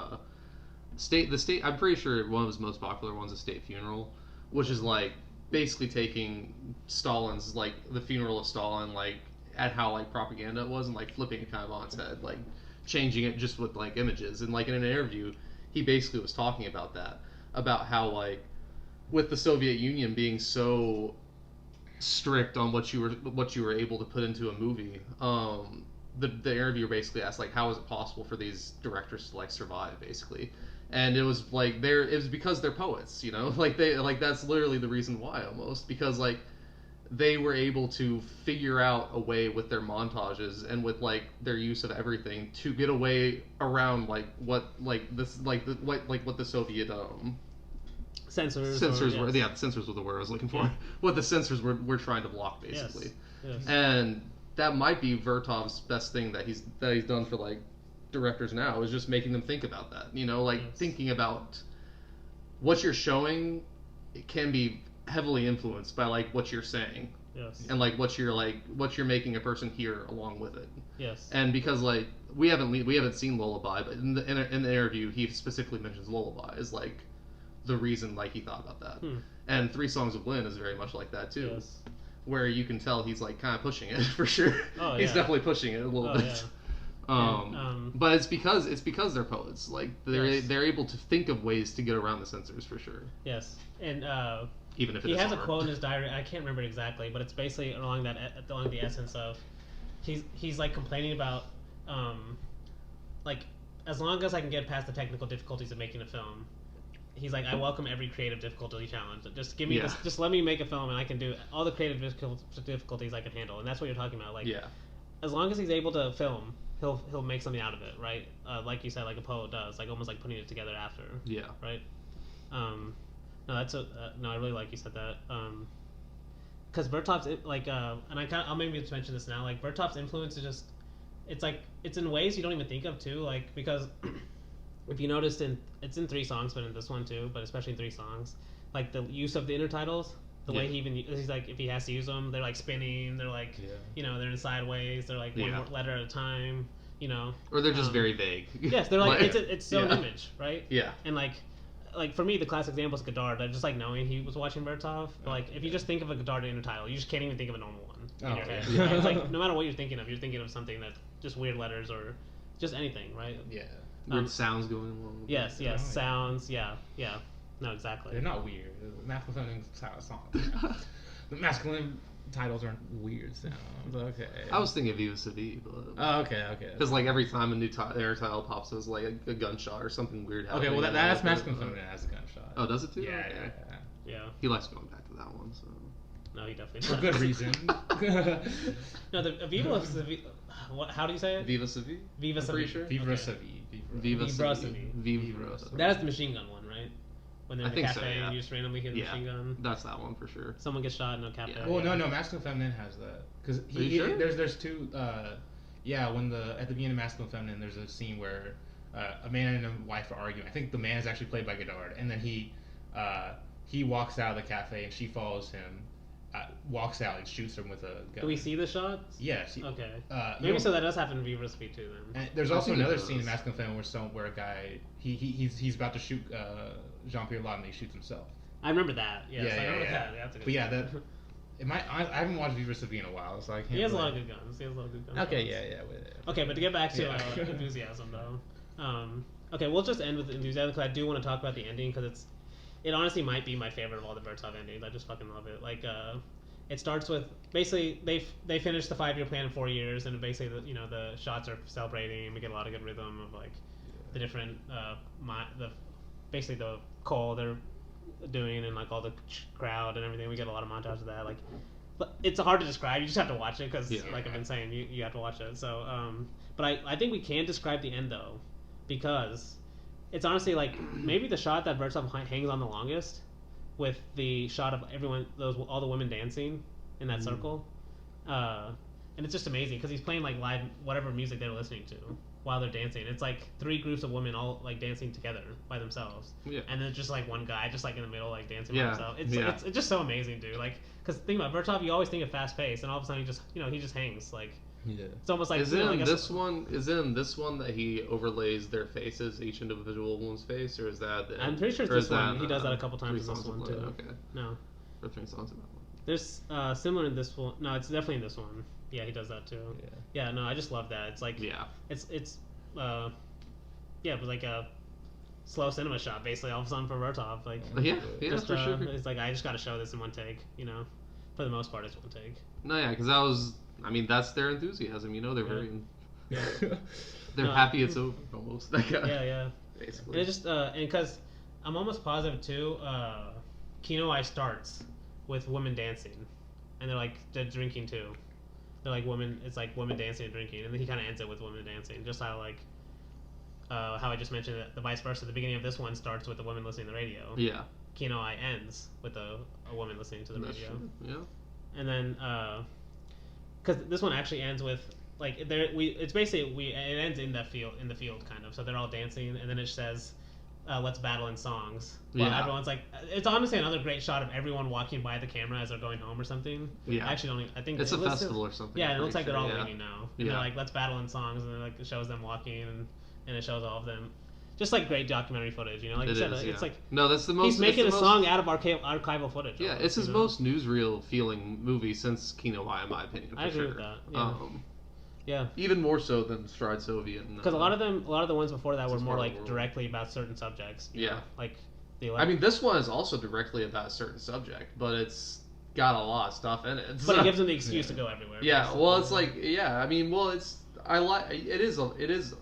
State. I'm pretty sure one of his most popular ones is State Funeral, which is like basically taking Stalin's like the funeral of Stalin, like at how like propaganda it was, and like flipping it kind of on its head, like changing it just with like images. And like in an interview, he basically was talking about that, about how like with the Soviet Union being so strict on what you were able to put into a movie. The interviewer basically asked like, how is it possible for these directors to like survive, basically. And it was like it was because they're poets, you know, like they like that's literally the reason why, almost, because like they were able to figure out a way with their montages and with like their use of everything to get away around like what like this like the what the Soviet
censors
were. Yeah, the censors were the word I was looking for. What the censors were trying to block, basically.
Yes.
And that might be Vertov's best thing that he's done for like directors now, is just making them think about that. You know, like thinking about what you're showing. It can be heavily influenced by like what you're saying.
Yes.
And like what you're making a person hear along with it.
Yes.
And because like we haven't seen Lullaby, but in the interview he specifically mentions Lullaby as like the reason like he thought about that. And Three Songs of Lenin is very much like that too.
Yes.
Where you can tell he's like kind of pushing it for sure.
Oh,
He's
yeah.
definitely pushing it a little bit.
Yeah.
But it's because they're poets. Like they're able to think of ways to get around the censors for sure.
Yes. And
even if
he has
hard.
a quote in his diary. I can't remember it exactly, but it's basically along the essence of he's like complaining about like as long as I can get past the technical difficulties of making a film. He's like, I welcome every creative difficulty challenge. Just give me this. Just let me make a film, and I can do all the creative difficulties I can handle. And that's what you're talking about. Like, as long as he's able to film, he'll make something out of it, right? Like you said, like a poet does, like almost like putting it together after.
Yeah.
Right. No, that's no. I really like you said that. Because Vertov's like, and I'll maybe just mention this now. Like Vertov's influence is just, it's in ways you don't even think of too. Like because. If you noticed, it's in 3 songs, but in this one too, but especially in 3 songs, like the use of the intertitles, the way he's like, if he has to use them, they're like spinning, they're like, you know, they're in sideways, they're like one letter at a time, you know.
Or they're just very vague.
Yes, they're like, it's so an image, right?
Yeah.
And like for me, the classic example is Godard. I just like knowing he was watching Vertov. But like, if you just think of a Godard intertitle, you just can't even think of a normal one in your head.
Yeah.
It's like, no matter what you're thinking of something that's just weird letters or just anything, right?
Yeah.
Weird sounds going along.
Yes, sounds. Yeah. No, exactly.
They're not weird. The masculine songs. The masculine titles aren't weird sounds. Okay.
I was thinking Viva Civi, but
okay.
Because like every time a new air title pops, it's like a gunshot or something weird happening.
Okay, well that's masculine feminine as a gunshot.
Oh, does it too?
Yeah,
okay.
Yeah.
He likes going back to that one, so.
No, he definitely does.
For good reason.
No, the Viva Civi. What? How do you say it?
Viva Civi.
Viva
I'm
Civi.
pretty sure.
Viva Civi.
Viva
Civi.
Viva.
That is the machine gun one, right? When they're in the cafe and you just randomly hit a machine gun.
That's that one for sure.
Someone gets shot in a cafe.
Yeah. Well, no, masculine feminine has that because
sure?
there's 2. When at the beginning of masculine feminine, there's a scene where a man and a wife are arguing. I think the man is actually played by Godard, and then he walks out of the cafe and she follows him. Walks out and shoots him with a gun.
Do we see the shots?
Yes.
Okay. Maybe so that does happen in Viva Civi too then.
And there's also another scene in Masculine Feminine where a guy he's about to shoot Jean-Pierre Lautner, he shoots himself.
I remember that. Yes, I remember that.
Yeah,
that's a good
but yeah,
scene.
I haven't watched Viva Civi in a while, so I can't.
He has a lot of good guns.
Okay, yeah.
Okay, but to get back to enthusiasm though. Okay, we'll just end with enthusiasm because I do want to talk about the ending because it honestly might be my favorite of all the Vertov endings. I just fucking love it. Like, it starts with basically they finish the 5-year plan in 4 years, and basically the shots are celebrating. We get a lot of good rhythm of like the different basically the call they're doing and like all the crowd and everything. We get a lot of montage of that. Like, but it's hard to describe. You just have to watch it because like I've been saying, you have to watch it. So, but I think we can describe the end though, because it's honestly like maybe the shot that Vertov hangs on the longest, with the shot of all the women dancing in that circle, and it's just amazing because he's playing like live whatever music they're listening to while they're dancing. It's like 3 groups of women all like dancing together by themselves, and then just like one guy just like in the middle like dancing by himself. It's just so amazing, dude. Like, because think about Vertov, you always think of fast pace, and all of a sudden he just hangs like.
Yeah.
It's almost like
Is it in this one? Is it in this one that he overlays their faces, each individual one's face, or is that?
I'm pretty sure it's this one. He does that a couple times in this one too.
Okay.
No.
Or 3 songs about one.
There's similar in this one. No, it's definitely in this one. Yeah, he does that too. Yeah. No, I just love that. It's like It's it was like a slow cinema shot basically all of a sudden for Vertov. Like
for sure.
It's like I just got to show this in one take. For the most part, it's one take.
No, yeah, because that's their enthusiasm. They're very. They're
No,
happy it's over almost.
Yeah.
Basically.
And it's just and because I'm almost positive too. Kino Eye starts with women dancing, and they're drinking too. They're like women. It's like women dancing and drinking, and then he kind of ends it with women dancing. Just how how I just mentioned that the vice versa. The beginning of this one starts with a woman listening to the radio.
Yeah.
Kino Eye ends with a woman listening to the radio.
True. Yeah.
And then because this one actually ends with it ends in the field kind of. So they're all dancing, and then it says, "Let's battle in songs." Well, everyone's like, it's honestly another great shot of everyone walking by the camera as they're going home or something.
Yeah.
I actually don't. I think
it's a festival or something.
Yeah, it looks like they're all leaving now.
Yeah.
And they're like, "Let's battle in songs," and then it shows them walking, and it shows all of them. Just like great documentary footage, like you said, it's like
no, that's the most.
He's making a song out of archival footage.
Yeah, it's his most newsreel feeling movie since Kino Eye, in my opinion.
I agree with that. Yeah. Yeah.
Even more so than Stride Soviet.
Because a lot of the ones before that were more like directly about certain subjects. Like the.
I mean, this one is also directly about a certain subject, but it's got a lot of stuff in it.
But it gives them the excuse to go everywhere.
Yeah. Basically. Well, it's like I mean, it is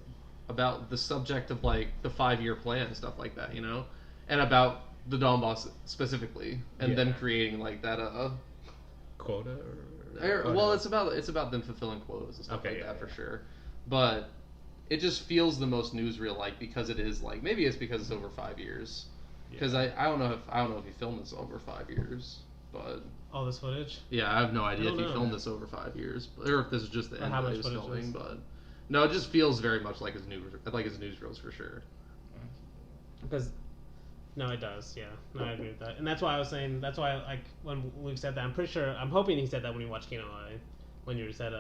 about the subject of like the 5-year plan and stuff like that, and about the Donbass specifically, and then creating like that
quota.
It's about them fulfilling quotas and stuff that for sure, but it just feels the most newsreel like because it is like maybe it's because it's over 5 years, because I don't know if he filmed this over 5 years, but
all this footage.
Yeah, I have no idea if he filmed this over 5 years, or if this is just the end of his filming, but. No, it just feels very much like his newsreels for sure.
Because, no, it does. Yeah, no, I agree with that, and that's why I was saying. That's why, like, when Luke said that, I'm hoping he said that when you watched Kino Eye, when you said,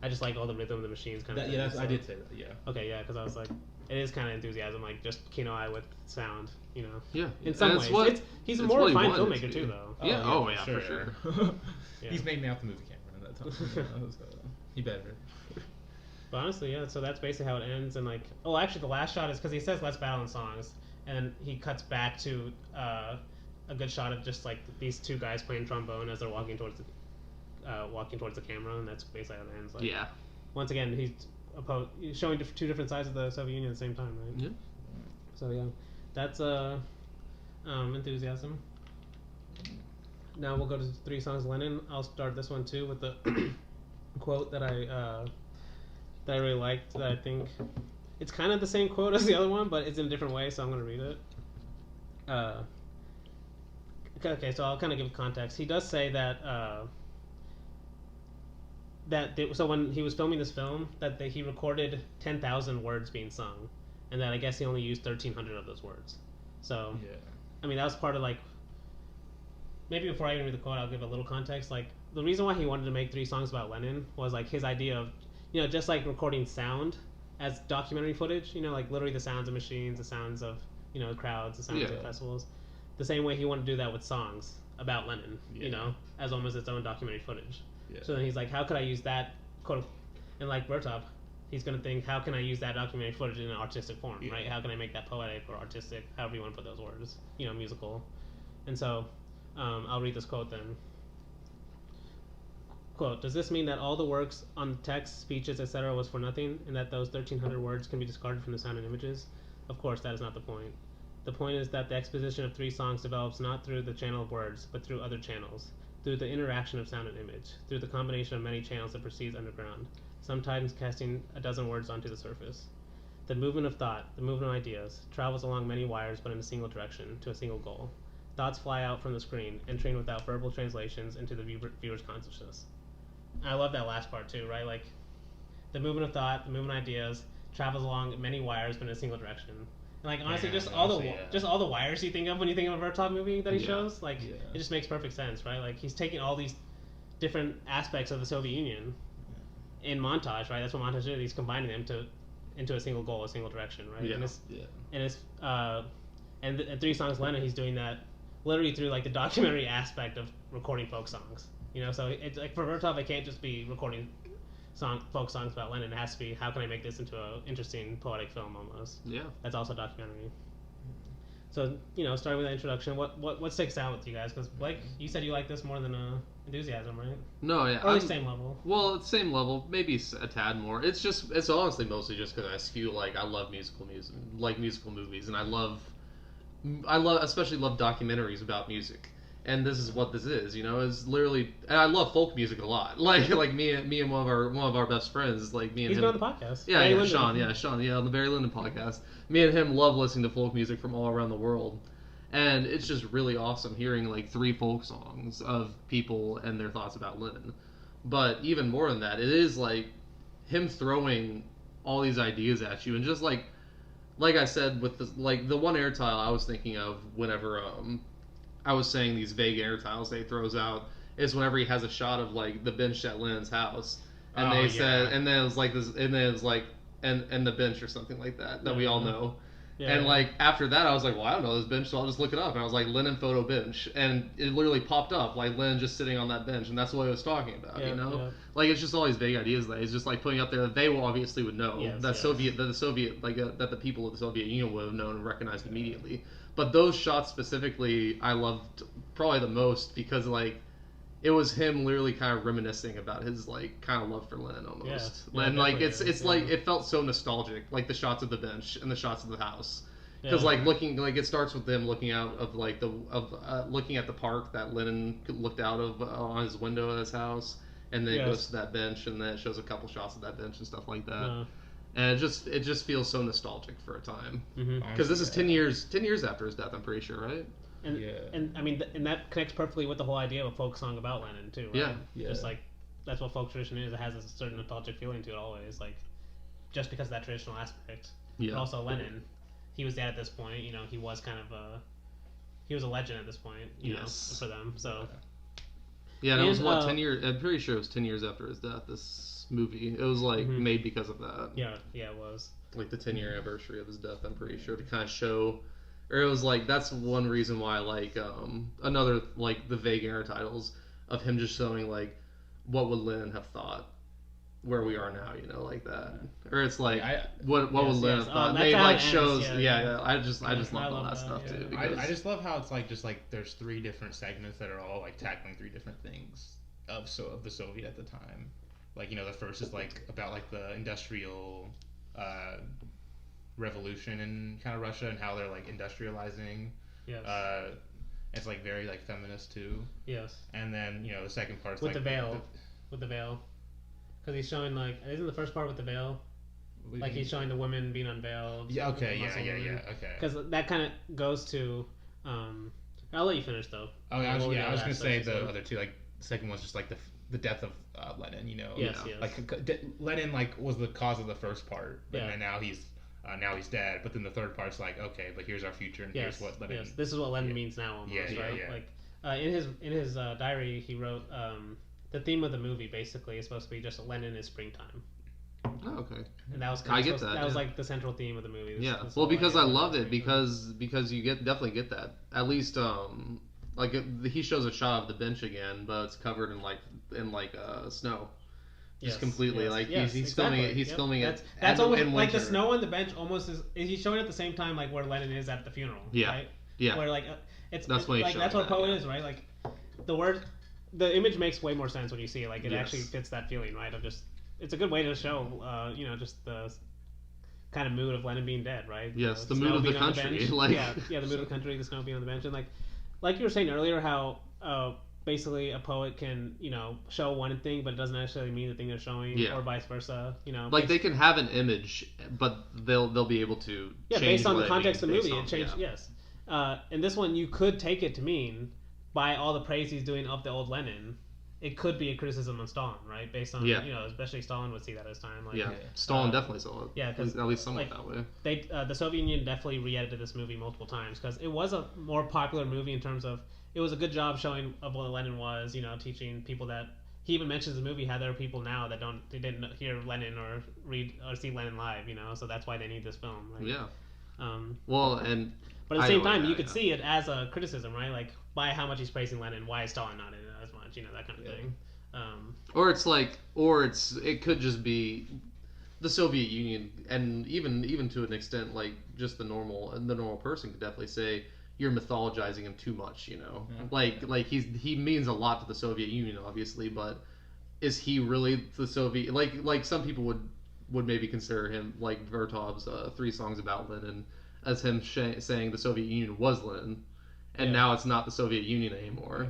I just like all the rhythm of the machines kind of.
Yeah, I did say that. Yeah.
Okay, yeah, because I was like, it is kind of enthusiasm, like just Kino Eye with sound,
Yeah.
In some ways, he's a more refined filmmaker too, though.
Yeah. For sure.
He's made me out the movie camera in that time. He better.
But honestly, yeah, so that's basically how it ends. And actually, the last shot is because he says "Let's battle in songs," and then he cuts back to a good shot of just like these two guys playing trombone as they're walking towards the camera, and that's basically how it ends. Like,
yeah.
Once again, he's showing two different sides of the Soviet Union at the same time, right?
Yeah.
So yeah, that's enthusiasm. Now we'll go to 3 Songs Lenin. I'll start this one too with the quote that I really liked, that I think it's kind of the same quote as the other one, but it's in a different way, so I'm going to read it. Okay, so I'll kind of give context. He does say that so when he was filming this film, that he recorded 10,000 words being sung, and that I guess he only used 1,300 of those words. So, I mean, that was part of maybe before I even read the quote, I'll give a little context. Like, the reason why he wanted to make 3 songs about Lenin was like his idea of just like recording sound as documentary footage, like literally the sounds of machines, the sounds of, crowds, the sounds of festivals. The same way he wanted to do that with songs about Lenin, as almost its own documentary footage. Yeah. So then he's like, how could I use that quote? And like Vertov, he's going to think, how can I use that documentary footage in an artistic form, right? How can I make that poetic or artistic, however you want to put those words, musical. And so I'll read this quote then. Quote, does this mean that all the works on text, speeches, etc. was for nothing, and that those 1,300 words can be discarded from the sound and images? Of course, that is not the point. The point is that the exposition of 3 songs develops not through the channel of words, but through other channels, through the interaction of sound and image, through the combination of many channels that proceeds underground, sometimes casting a dozen words onto the surface. The movement of thought, the movement of ideas, travels along many wires but in a single direction, to a single goal. Thoughts fly out from the screen, entering without verbal translations into the viewer's consciousness. I love that last part too, right? Like, the movement of thought, the movement of ideas travels along many wires, but in a single direction. And like, honestly, just all the wires you think of when you think of a Vertov movie that he shows, like, it just makes perfect sense, right? Like, he's taking all these different aspects of the Soviet Union in montage, right? That's what montage is. He's combining them into a single goal, a single direction, right?
Yeah.
And 3 Songs Lenin, he's doing that literally through like the documentary aspect of recording folk songs. So it's like for Vertov, it can't just be recording folk songs about Lenin. It has to be, how can I make this into an interesting poetic film almost?
Yeah.
That's also a documentary. So starting with that introduction, what sticks out with you guys? Because like you said, you like this more than Enthusiasm, right?
No, yeah.
Or at least same level.
Well, it's same level, maybe a tad more. It's honestly mostly just because I skew, like, I love musical movies, and I especially love documentaries about music. And this is what this is, is literally, and I love folk music a lot. Like me and one of our best friends, like me and
He's
him.
He's been on the podcast.
Yeah, Sean, on the Barry Lyndon podcast. Me and him love listening to folk music from all around the world. And it's just really awesome hearing like 3 folk songs of people and their thoughts about Lenin. But even more than that, it is like him throwing all these ideas at you, and just like I said with the one air tile I was thinking of whenever I was saying these vague air tiles that he throws out is whenever he has a shot of like the bench at Lenin's house, and and then it was like this, and then it was like and the bench or something like that we all know. Yeah. And like after that, I was like, well, I don't know this bench, so I'll just look it up. And I was like, Lenin photo bench, and it literally popped up like Lenin just sitting on that bench, and that's what I was talking about.
Yeah.
Like it's just all these vague ideas that he's just like putting up there that they will obviously would know that the people of the Soviet Union would have known and recognized immediately. But those shots specifically, I loved probably the most because like it was him literally kind of reminiscing about his like kind of love for Lenin almost. And like it's like it felt so nostalgic, like the shots of the bench and the shots of the house. Because like looking, like it starts with them looking out of like looking at the park that Lenin looked out of on his window of his house, and then it goes to that bench, and then it shows a couple shots of that bench and stuff like that. And it just feels so nostalgic for a time. Because this is 10 years after his death, I'm pretty sure, right?
And I mean, and that connects perfectly with the whole idea of a folk song about Lenin too, right?
Yeah.
Just like that's what folk tradition is. It has a certain nostalgic feeling to it always, like just because of that traditional aspect. Yeah. But also Lenin, he was dead at this point. He was kind of he was a legend at this point. You know, for them. So.
Yeah, and it was 10 years. I'm pretty sure it was 10 years after his death. This movie, it was like made because of that.
Yeah, it was.
Like the 10-year anniversary of his death, I'm pretty sure, to kind of show. Or it was like that's one reason why I like another like the vague air titles of him just showing like what would Lenin have thought where we are now, like that. Or it's like what would Lenin have thought? They like shows I just love all that stuff too. Because
I just love how it's like just like there's 3 different segments that are all like tackling 3 different things of the Soviet at the time. Like the first is like about like the industrial revolution in kind of Russia and how they're like industrializing.
Yes.
It's like very like feminist too.
Yes.
And then the second part's
with
like
the veil, because he's showing like isn't the first part with the veil, like he's showing the women being unveiled.
Yeah. Okay. Yeah. Okay.
Because that kind of goes to. I'll let you finish though.
Oh, I was gonna say the other 2 like the second one's just like the death of Lenin.
Yes.
Like Lenin like was the cause of the first part, but now he's dead. But then the third part's like, okay, but here's our future, and here's what Lenin.
Yes, this is what Lenin means now, almost, right? Yeah. Like in his diary, he wrote the theme of the movie basically is supposed to be just Lenin is springtime.
Oh, okay.
And that was that was like the central theme of the movie.
Well, because I loved it because you definitely get that. At least he shows a shot of the bench again, but it's covered in snow. Just completely he's filming it. He's filming it.
That's almost like the snow on the bench. Almost he's showing at the same time like where Lenin is at the funeral. Yeah, right? Yeah. Where like that's what a poet is, right? Like the image makes way more sense when you see it. Like it actually fits that feeling, right? Of just it's a good way to show just the kind of mood of Lenin being dead, right?
Yes, the mood of the country.
The mood of the country, the snow being on the bench, and like you were saying earlier, how basically a poet can show one thing but it doesn't necessarily mean the thing they're showing, or vice versa. Like
they can have an image but they'll be able to change
based on the context of the movie it changed. Yes. In this one you could take it to mean by all the praise he's doing of the old Lenin, it could be a criticism on Stalin, right? Based on especially Stalin would see that as time. Like,
Stalin definitely saw it.
Yeah,
at least somewhat that way.
The Soviet Union definitely re-edited this movie multiple times because it was a more popular movie in terms of it was a good job showing of what Lenin was. Teaching people that he even mentions the movie how there are people now that didn't hear Lenin or read or see Lenin live, so that's why they need this film. Like,
Yeah.
But at the same time, you could
yeah.
see it as a criticism, right? Like, by how much he's praising Lenin, why is Stalin not in it as much? That kind of thing.
It could just be the Soviet Union, and even to an extent, like just the normal person could definitely say you're mythologizing him too much. Like he means a lot to the Soviet Union, obviously, but is he really the Soviet? Like some people would maybe consider him, like Vertov's Three Songs About Lenin, as him saying the Soviet Union was Lenin, and now it's not the Soviet Union anymore.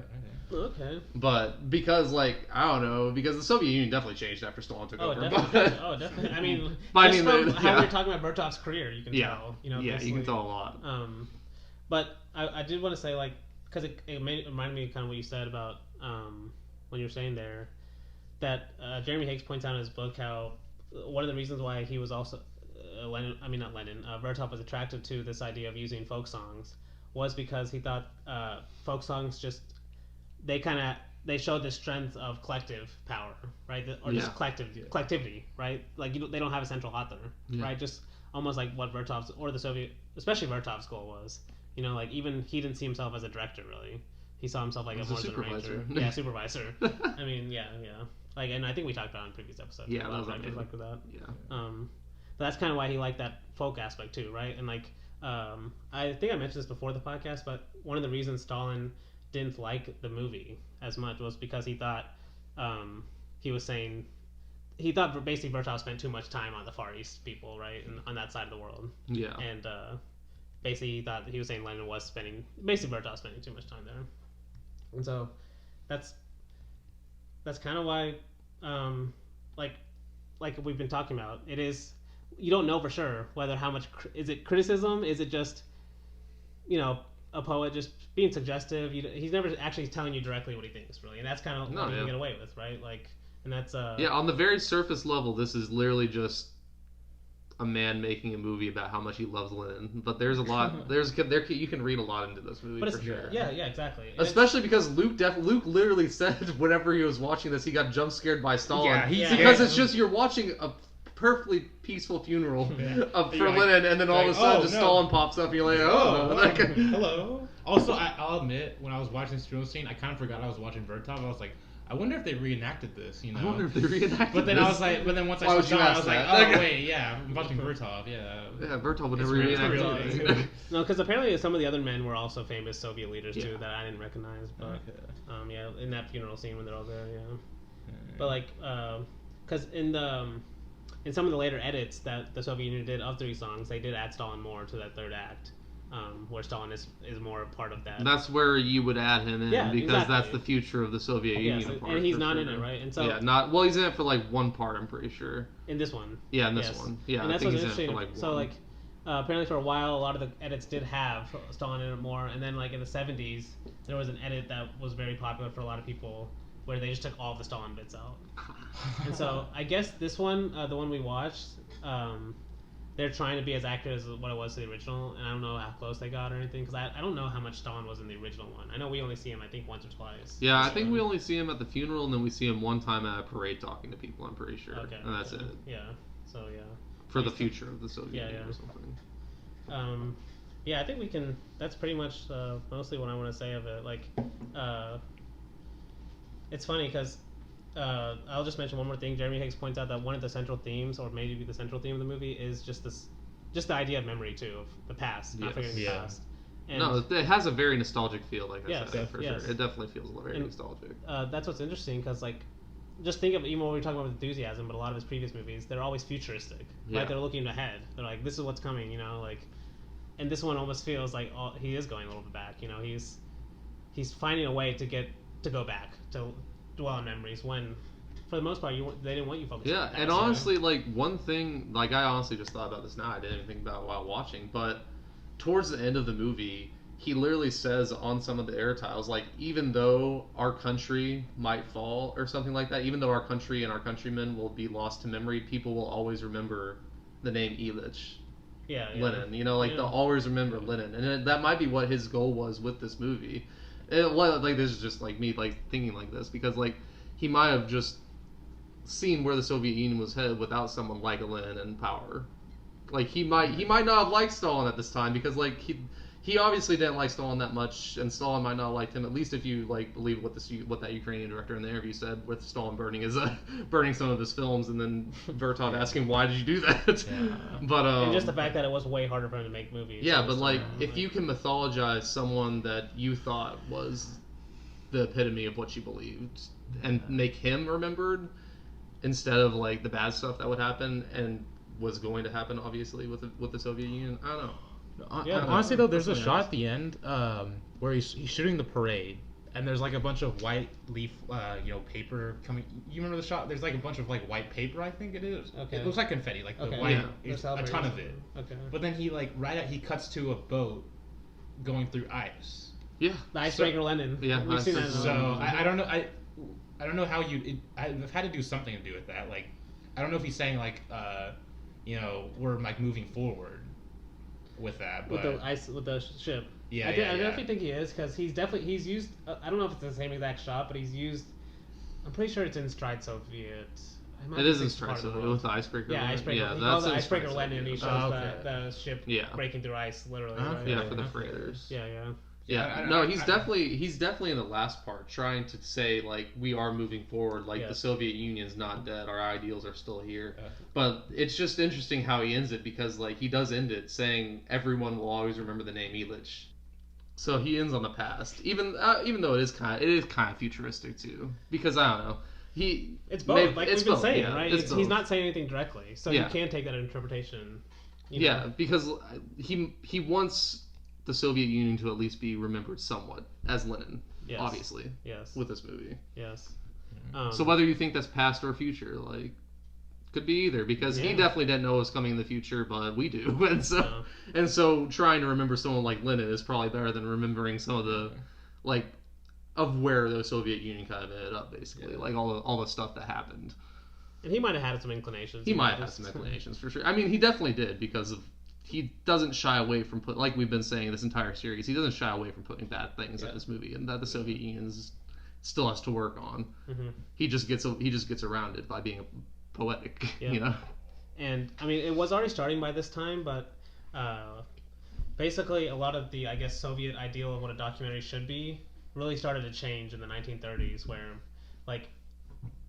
Okay.
But because because the Soviet Union definitely changed after Stalin took over.
Definitely. I mean, how we're talking about Vertov's career, you can tell.
You can tell a lot.
But I did want to say, like, because it reminded me of kind of what you said about when you were saying there that Jeremy Higgs points out in his book how one of the reasons why he was also Vertov was attracted to this idea of using folk songs was because he thought folk songs they showed the strength of collective power, right? Just collectivity, right? Like they don't have a central author, right? Just almost like what Vertov's or the Soviet, especially Vertov's goal was. Like even he didn't see himself as a director really. He saw himself like more as an arranger. Yeah, supervisor. I mean, yeah. Like, and I think we talked about it in previous episodes.
Yeah, that was
like that.
Yeah.
But that's kind of why he liked that folk aspect too, right? And like, I think I mentioned this before the podcast, but one of the reasons Stalin didn't like the movie as much was because he thought he thought basically Vertov spent too much time on the Far East people, right, and on that side of the world.
Yeah.
And basically he thought he was saying Lenin was Vertov spending too much time there, and so that's kind of why, like we've been talking about, it is. You don't know for sure whether how much is it criticism, is it just a poet just being suggestive. He's never actually telling you directly what he thinks, really, and that's kind of what he can get away with, right? Like, and that's
on the very surface level, this is literally just a man making a movie about how much he loves Lenin. But there's a lot. You can read a lot into this movie for sure.
Yeah, exactly. And
especially because Luke literally said whenever he was watching this, he got jump scared by Stalin.
Because
it's just you're watching a perfectly peaceful funeral for Lenin, and then all of a sudden Stalin pops up, and you're like,
hello. Also, I'll admit, when I was watching this funeral scene, I kind of forgot I was watching Vertov. I was like, I wonder if they reenacted this,
I wonder if they reenacted
But then
this.
I was like, once I saw Stalin, I was like, oh wait, I'm watching Vertov,
Yeah, Vertov would never reenact it.
No, because apparently some of the other men were also famous Soviet leaders too that I didn't recognize. But in that funeral scene when they're all there, But like, because in some of the later edits that the Soviet Union did of Three Songs, they did add Stalin more to that third act, where Stalin is more a part of that.
That's where you would add him in, because that's the future of the Soviet Union.
And he's not in it, right? And so
he's in it for like one part, I'm pretty sure.
In this one.
Yeah, in this one. Yeah,
and
I
that's
think
what's
he's in it for
interesting.
like one.
So apparently for a while, a lot of the edits did have Stalin in it more, and then like in the 70s, there was an edit that was very popular for a lot of people, where they just took all the Stalin bits out. And so I guess this one, the one we watched, they're trying to be as accurate as what it was to the original, and I don't know how close they got or anything, because I don't know how much Stalin was in the original one. I know we only see him, I think, once or twice.
Yeah, I think we only see him at the funeral, and then we see him one time at a parade talking to people, I'm pretty sure.
Okay.
And that's it.
Yeah, so yeah.
For the future of the Soviet Union or something.
Yeah, I think we can, that's pretty much mostly what I want to say of it. Like, it's funny because I'll just mention one more thing. Jeremy Higgs points out that one of the central themes, or maybe the central theme of the movie, is just the idea of memory too, of the past, not forgetting the past. And
it has a very nostalgic feel, like I said, for sure. It definitely feels very nostalgic.
That's what's interesting, because like, just think of, even when we were talking about Enthusiasm, but a lot of his previous movies, they're always futuristic. Right? They're looking ahead. They're like, this is what's coming, like, and this one almost feels like he is going a little bit back. He's finding a way to go back, to dwell on memories when, for the most part, they didn't want you focused on the past.
And honestly, like, one thing, like, I honestly just thought about this now, I didn't even think about it while watching, but towards the end of the movie, he literally says on some of the air tiles, like, even though our country might fall or something like that, even though our country and our countrymen will be lost to memory, people will always remember the name Ilyich. Lenin, they'll always remember Lenin, and that might be what his goal was with this movie. Like, this is just like me, like, thinking like this, because like he might have just seen where the Soviet Union was headed without someone like Lenin in power. Like he might not have liked Stalin at this time because like he obviously didn't like Stalin that much, and Stalin might not have liked him. At least if you like believe what that Ukrainian director in the interview said, with Stalin burning some of his films, and then Vertov asking why did you do that?
Yeah.
But
and just the fact that it was way harder for him to make movies.
Yeah, but like if you can mythologize someone that you thought was the epitome of what you believed and make him remembered instead of like the bad stuff that would happen and was going to happen obviously with the Soviet Union, I don't know.
Honestly though, there's a shot at the end where he's shooting the parade, and there's like a bunch of white leaf, paper coming. You remember the shot? There's like a bunch of like white paper, I think it is.
Okay.
It looks like confetti, like the
Okay.
white,
Yeah.
it's
That's
a ton of it.
Okay.
But then he he cuts to a boat going through ice.
Yeah.
The Icebreaker Lenin.
Yeah,
We've seen that.
So I don't know. I don't know how I've had to do something to do with that. Like, I don't know if he's saying like, we're like moving forward with that, but
with the ship.
Yeah,
I
yeah.
definitely think he is, because he's used. I don't know if it's the same exact shot, but he's used. I'm pretty sure it's in Stride Soviet.
It is in Stride Soviet with the icebreaker.
Yeah,
Lenin.
icebreaker.
Yeah,
he
that's
calls it
in
icebreaker
Stride
Lenin, and he
Soviet.
shows the ship breaking through ice, literally.
Okay.
Right?
Yeah, for the freighters.
Yeah, yeah.
Yeah, no, he's definitely in the last part trying to say like we are moving forward, like the Soviet Union's not dead, our ideals are still here. But it's just interesting how he ends it, because like he does end it saying everyone will always remember the name Ilich. So he ends on the past, even though it is kind of futuristic too, because I don't know.
It's both, like we've been saying, right? He's not saying anything directly, so you can take that interpretation.
Because he wants the Soviet Union to at least be remembered somewhat as Lenin, obviously.
Yes.
With this movie.
Yes.
So whether you think that's past or future, like, could be either, because he definitely didn't know it was coming in the future, but we do, and so trying to remember someone like Lenin is probably better than remembering some of the like of where the Soviet Union kind of ended up, basically, like all the stuff that happened.
And he might have had some inclinations.
He might have had some inclinations for sure. I mean, he definitely did, because he doesn't shy away from like we've been saying this entire series, he doesn't shy away from putting bad things in this movie, and that the Soviet Union still has to work on. Mm-hmm. He just gets around it by being poetic,
And I mean, it was already starting by this time, but basically a lot of the, I guess, Soviet ideal of what a documentary should be really started to change in the 1930s, where like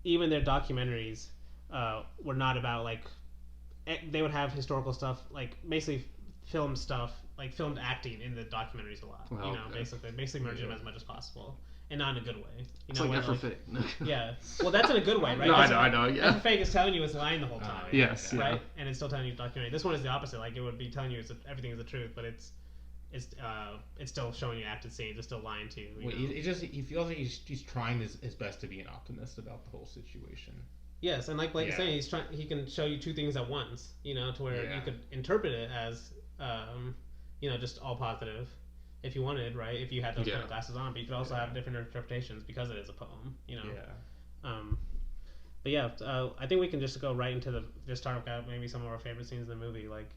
even their documentaries were not about like, they would have historical stuff, like basically film stuff, like filmed acting in the documentaries a lot. Basically merging them as much as possible, and not in a good way.
It's like F for Fake.
Yeah, well, that's in a good way, right?
No, I know. Yeah,
F for Fake is telling you it's lying the whole time.
Yes,
right?
Yeah.
And it's still telling you documentary. This one is the opposite. Like it would be telling you everything is the truth, but it's still showing you acted scenes. It's still lying to you.
He feels like he's trying his best to be an optimist about the whole situation.
Yes, and like you're saying, he can show you two things at once, to where you could interpret it as, just all positive, if you wanted, right? If you had those kind of glasses on, but you could also have different interpretations because it is a poem, But yeah, I think we can just go right into just talk about maybe some of our favorite scenes in the movie, like,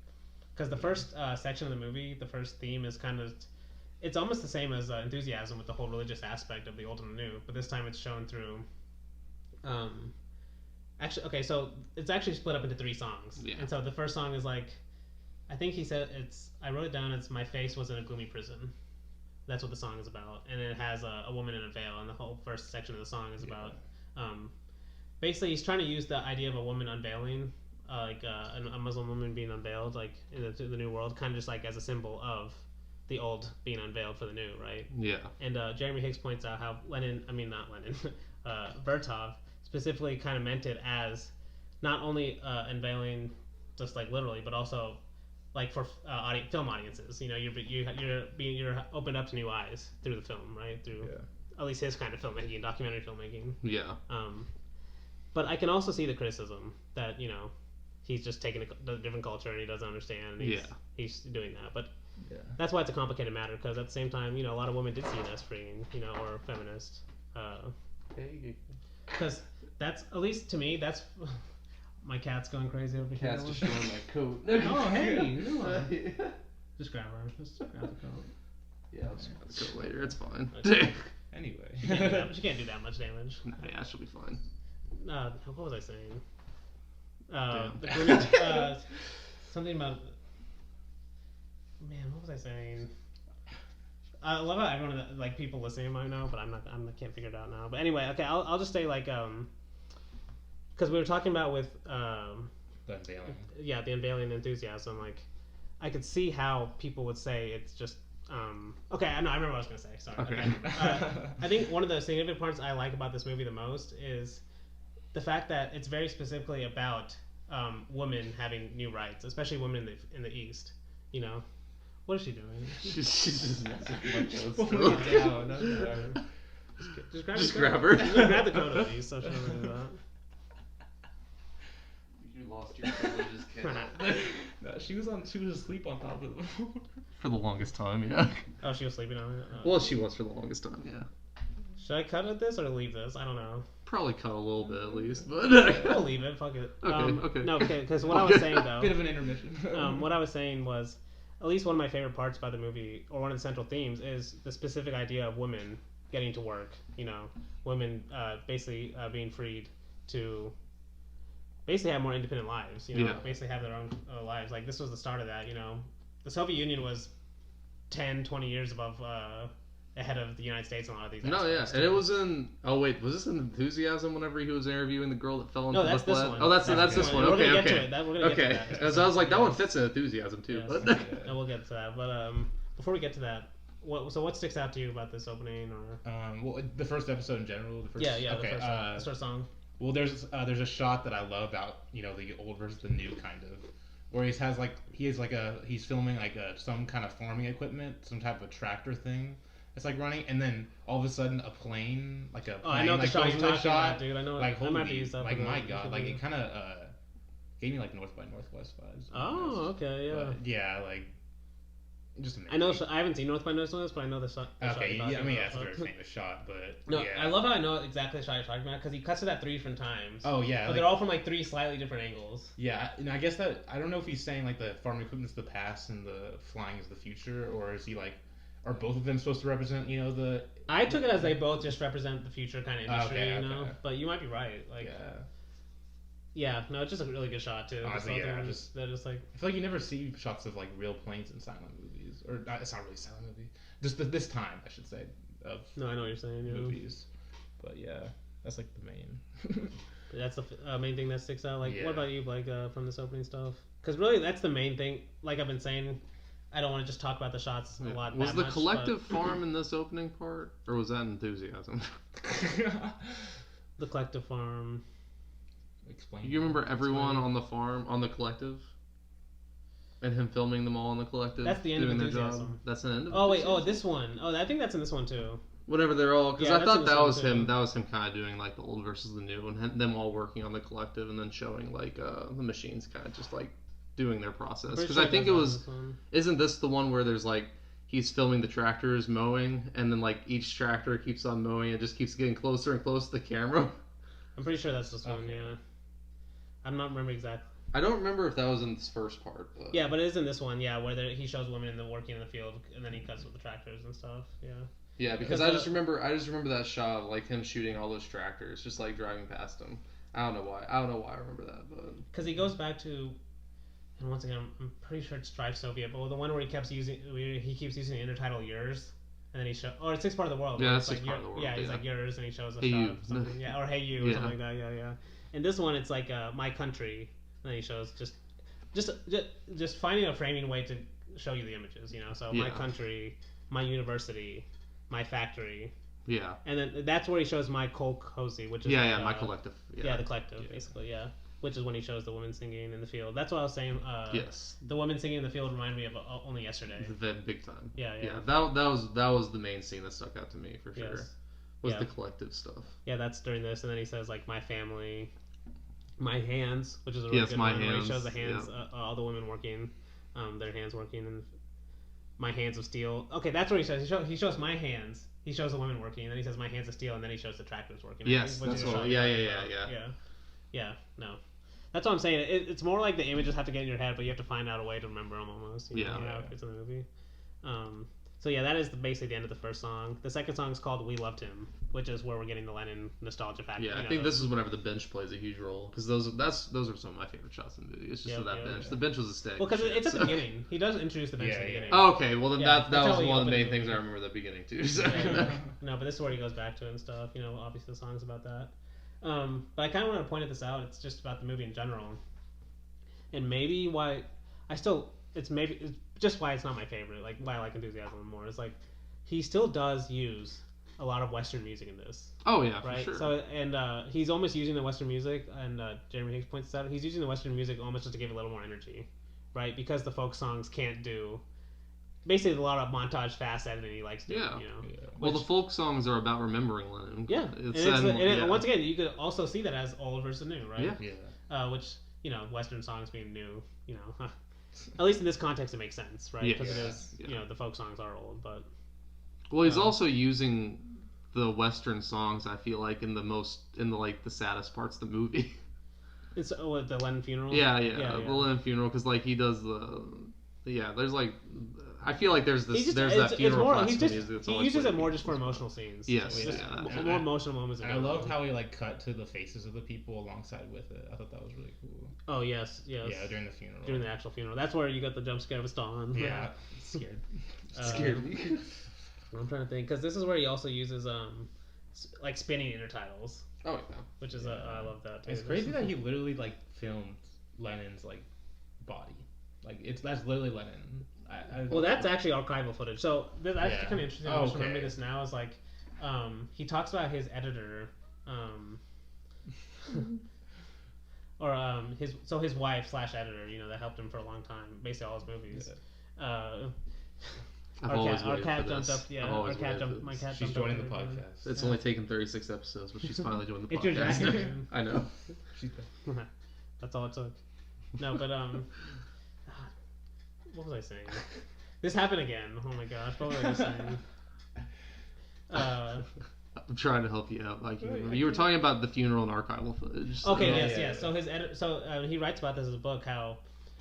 because the first section of the movie, the first theme is it's almost the same as Enthusiasm, with the whole religious aspect of the old and the new, but this time it's shown through, actually, okay, so it's actually split up into 3 songs. Yeah. And so the first song is like, I think he said I wrote it down, it's My Face Was in a Gloomy Prison. That's what the song is about. And it has a woman in a veil, and the whole first section of the song is about, basically he's trying to use the idea of a woman unveiling, like a Muslim woman being unveiled, like in the new world, kind of just like as a symbol of the old being unveiled for the new, right? Yeah. And Jeremy Hicks points out how Vertov specifically kind of meant it as not only unveiling, just like literally, but also like for film audiences. You're opened up to new eyes through the film, right? Through at least his kind of filmmaking, documentary filmmaking. Yeah. But I can also see the criticism that he's just taking a different culture and he doesn't understand. And he's doing that, but that's why it's a complicated matter, because at the same time, a lot of women did see it as freeing, or feminist. Because that's, at least to me, that's my cat's going crazy over here.
Cat's destroying my coat.
Oh, hey, just grab her. Just grab the coat.
Yeah, I'll just grab the coat later. It's fine.
Hey, anyway.
She can't do that much damage.
Yeah, she'll be fine.
What was I saying?
Damn.
The grooming, something about. Man, what was I saying? I love how everyone, like, people listening might know, but I can't figure it out now. But anyway, okay, I'll just say, like, because we were talking about with
The unveiling.
Yeah, the unveiling enthusiasm. Like, I could see how people would say it's just. Okay, I remember what I was gonna say. Sorry.
Okay.
I think one of the significant parts I like about this movie the most is the fact that it's very specifically about women having new rights, especially women in the East. You know, what is she doing?
She's just messing with
Put
my
it down. No. Just
grab her.
Grab the coat at least, so she doesn't do that.
You lost your privileges, kid.
No, she was asleep on top of him.
For the longest time, yeah.
Oh, she was sleeping on it?
Well, she was for the longest time, yeah.
Should I cut at this or leave this? I don't know.
Probably cut a little bit at least, but
I'll leave it. Fuck it.
Okay.
No, because what I was saying though.
Bit of an intermission.
What I was saying was, at least one of my favorite parts about the movie, or one of the central themes, is the specific idea of women getting to work. You know, women basically being freed to basically have more independent lives. You know, basically have their own lives. Like, this was the start of that. You know, the Soviet Union was 10, 20 years ahead of the United States in a lot of these
No, yeah,
aspects,
and
too.
it was in. Oh wait, was this in Enthusiasm? Whenever he was interviewing the girl that fell into
No, that's
the
this
lead?
one.
Oh, that's this one.
We're
Okay,
gonna
okay.
get to it. We're gonna
Okay,
get to that.
so I was like, that one fits in Enthusiasm too.
Yes.
But
And we'll get to that. But before we get to that, what sticks out to you about this opening? Or
Well, the first episode in general. The first,
yeah,
okay,
the first song.
Well, there's a shot that I love about, you know, the old versus the new kind of, where he's filming like some kind of farming equipment, some type of tractor thing. It's like running, and then all of a sudden a plane, like a plane,
I know
like
the shot
goes
you're
to the
talking
shot,
about, dude. I know.
like
I might be
holy,
used up
like
for
my
that.
god, like it kind of gave me like North by Northwest vibes.
Oh, okay, yeah.
But, yeah, like just amazing.
I know. I haven't seen North by Northwest, but I know the shot.
Okay,
shot
yeah, I mean, that's a
about.
very famous shot, but
No,
yeah.
I love how I know exactly the shot you're talking about because he cuts it at 3 different times.
Oh yeah,
but they're all from like 3 slightly different angles.
Yeah, and I guess that I don't know if he's saying like the farming equipment's the past and the flying is the future, or is he like, are both of them supposed to represent, you know, the?
I took it as they both just represent the future kind of industry,
Okay,
you know.
okay.
But you might be right. Like, yeah, no, it's just a really good shot too.
Honestly,
Just both
yeah,
of them,
just-
they're just like.
I feel like you never see shots of like real planes in silent movies, or not, it's not really a silent movie. Just this time, I should say, of
No, I know what you're saying. Yeah.
movies. But yeah, that's like the main.
That's the main thing that sticks out. Like,
Yeah.
what about you, Blake, from this opening stuff? Because really, that's the main thing. Like I've been saying, I don't want to just talk about the shots a lot.
was
that
the
much,
collective farm in this opening part, or was that Enthusiasm?
the collective farm.
Explain.
You remember everyone on the farm on the collective, and him filming them all on the collective.
That's the end of
doing their
Enthusiasm.
job. That's the end of.
Oh wait,
Enthusiasm?
this one. Oh, I think that's in this one too.
Whatever they're all, because
Yeah,
I
that's in
thought
this
that
one,
was
too.
him. That was him kind of doing like the old versus the new, and them all working on the collective, and then showing like the machines kind of just like doing their process.
Pretty
Because
sure
I think
that's
it
on
was.
this one.
Isn't this the one where there's like he's filming the tractors mowing, and then like each tractor keeps on mowing, and just keeps getting closer and closer to the camera?
I'm pretty sure that's this one.
Okay.
Yeah. I'm not remembering exactly.
I don't remember if that was in this first part. But...
Yeah, but it is in this one. Yeah, where he shows women working in the field, and then he cuts with the tractors and stuff. Yeah.
Yeah, because
Because
I just remember that shot of like him shooting all those tractors, just like driving past them. I don't know why I remember that, but
Because he goes back to, and once again, I'm pretty sure it's Drive Soviet, but the one where he keeps using the intertitle yours, and then he shows, or it's Sixth Part of the World.
Yeah,
where
that's
it's
Sixth
like
Part of the World,
Yeah, he's
yeah.
like yours, and he shows a
Hey
shot
you.
of something. Yeah, or Hey You, or
Yeah.
something like that. Yeah, yeah. And this one, it's like My Country, and then he shows just finding a framing way to show you the images. You know, so My
Yeah.
Country, My University, My Factory.
yeah,
And then that's where he shows My Kolkhozy, which is
yeah, my collective.
the collective, basically, yeah. Which is when he shows the women singing in the field. That's what I was saying.
Yes,
The women singing in the field reminded me of Only Yesterday.
the big time.
Yeah.
That was the main scene that stuck out to me for sure.
Yes.
Was
Yeah.
the collective stuff.
Yeah, that's during this, and then he says like My Family, My Hands, which is a really
Yes,
good
My
one where he
Hands,
shows the hands,
yeah.
all the women working, their hands working, and My Hands of Steel. Okay, that's what he says. He shows My Hands. He shows the women working, and then he says My Hands of Steel, and then he shows the tractors working.
Yes,
Which
that's
is
what.
shot
Yeah.
Yeah, no. That's what I'm saying. It's more like the images have to get in your head, but you have to find out a way to remember them almost. You know, how it fits in the movie. So yeah, that is basically the end of the first song. The second song is called "We Loved Him," which is where we're getting the Lennon nostalgia factor.
Yeah, I think this is whenever the bench plays a huge role because those are some of my favorite shots in the movie. It's just that bench. Yeah. The bench was a stick.
Well, because it's at the beginning. He does introduce the bench at the beginning.
Oh, okay. Well, then that was one of the main things I remember at the beginning too. So.
No, but this is where he goes back to it and stuff. Obviously the song's about that. But I kind of want to point this out. It's just about the movie in general, and maybe why it's just why it's not my favorite. Like why I like Enthusiasm more is like he still does use a lot of Western music in this.
Oh yeah,
right.
For sure.
So he's almost using the Western music, and Jeremy Hicks points this out. He's using the Western music almost just to give it a little more energy, right? Because the folk songs can't do. Basically, a lot of montage fast editing he likes doing.
Well, the folk songs are about remembering Lennon.
Yeah, once again, you could also see that as old versus new, right?
Yeah.
Which Western songs being new, at least in this context, it makes sense, right? Because it is, the folk songs are old, but.
Well, he's also using the Western songs. I feel like in the saddest parts of the movie.
It's the Lennon funeral.
Yeah. The Lennon funeral because he does the. Yeah, there's I feel like there's that funeral classical music.
He uses it more just for emotional scenes.
Yes,
more emotional moments.
And I loved how he cut to the faces of the people alongside with it. I thought that was really cool.
Oh yes.
Yeah, during the funeral.
During the actual funeral, that's where you got the jump scare of a Stalin.
Yeah, scared.
Scared me.
I'm trying to think because this is where he also uses spinning intertitles.
Oh yeah.
Which is I love that too.
It's crazy that he literally filmed Lennon's body. That's literally Lennon.
Well, that's actually archival footage. So that's actually kind of interesting. I'm just remembering this now. Is he talks about his editor, or his wife / editor. That helped him for a long time, basically all his movies. Our cat jumped up. Yeah, our cat jumped. My cat.
She's joining the podcast.
It's only taken 36 episodes, but she's finally joined the
it's
podcast.
Your
I know.
That's all it took. No, but what was I saying? This happened again. Oh my gosh, what was I just saying?
I'm trying to help you out. You were talking about the funeral and archival footage. So.
Okay, yes. So he writes about this as a book.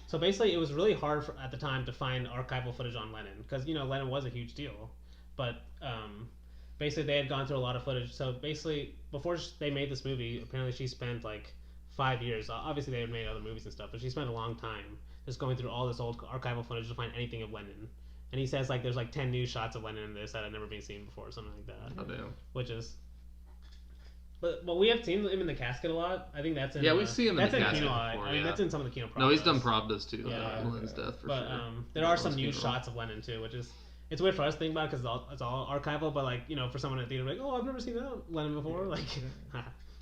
So basically, it was really hard at the time to find archival footage on Lennon because Lennon was a huge deal, but basically they had gone through a lot of footage. So basically, before they made this movie, apparently she spent 5 years. Obviously, they had made other movies and stuff, but she spent a long time just going through all this old archival footage to find anything of Lennon. And he says there's 10 new shots of Lennon in this that had never been seen before, something like that.
Oh damn.
Which is. But we have seen him in the casket a lot. I think that's in.
Yeah, we see him in the casket
Kino.
before,
I mean, that's in some of the Kino.
No, he's done Pravdas too.
Yeah,
Lennon's death for sure.
There are some new shots of Lennon too, which is it's weird for us to think about because it's all archival. But for someone at the theater, I've never seen that Lennon before.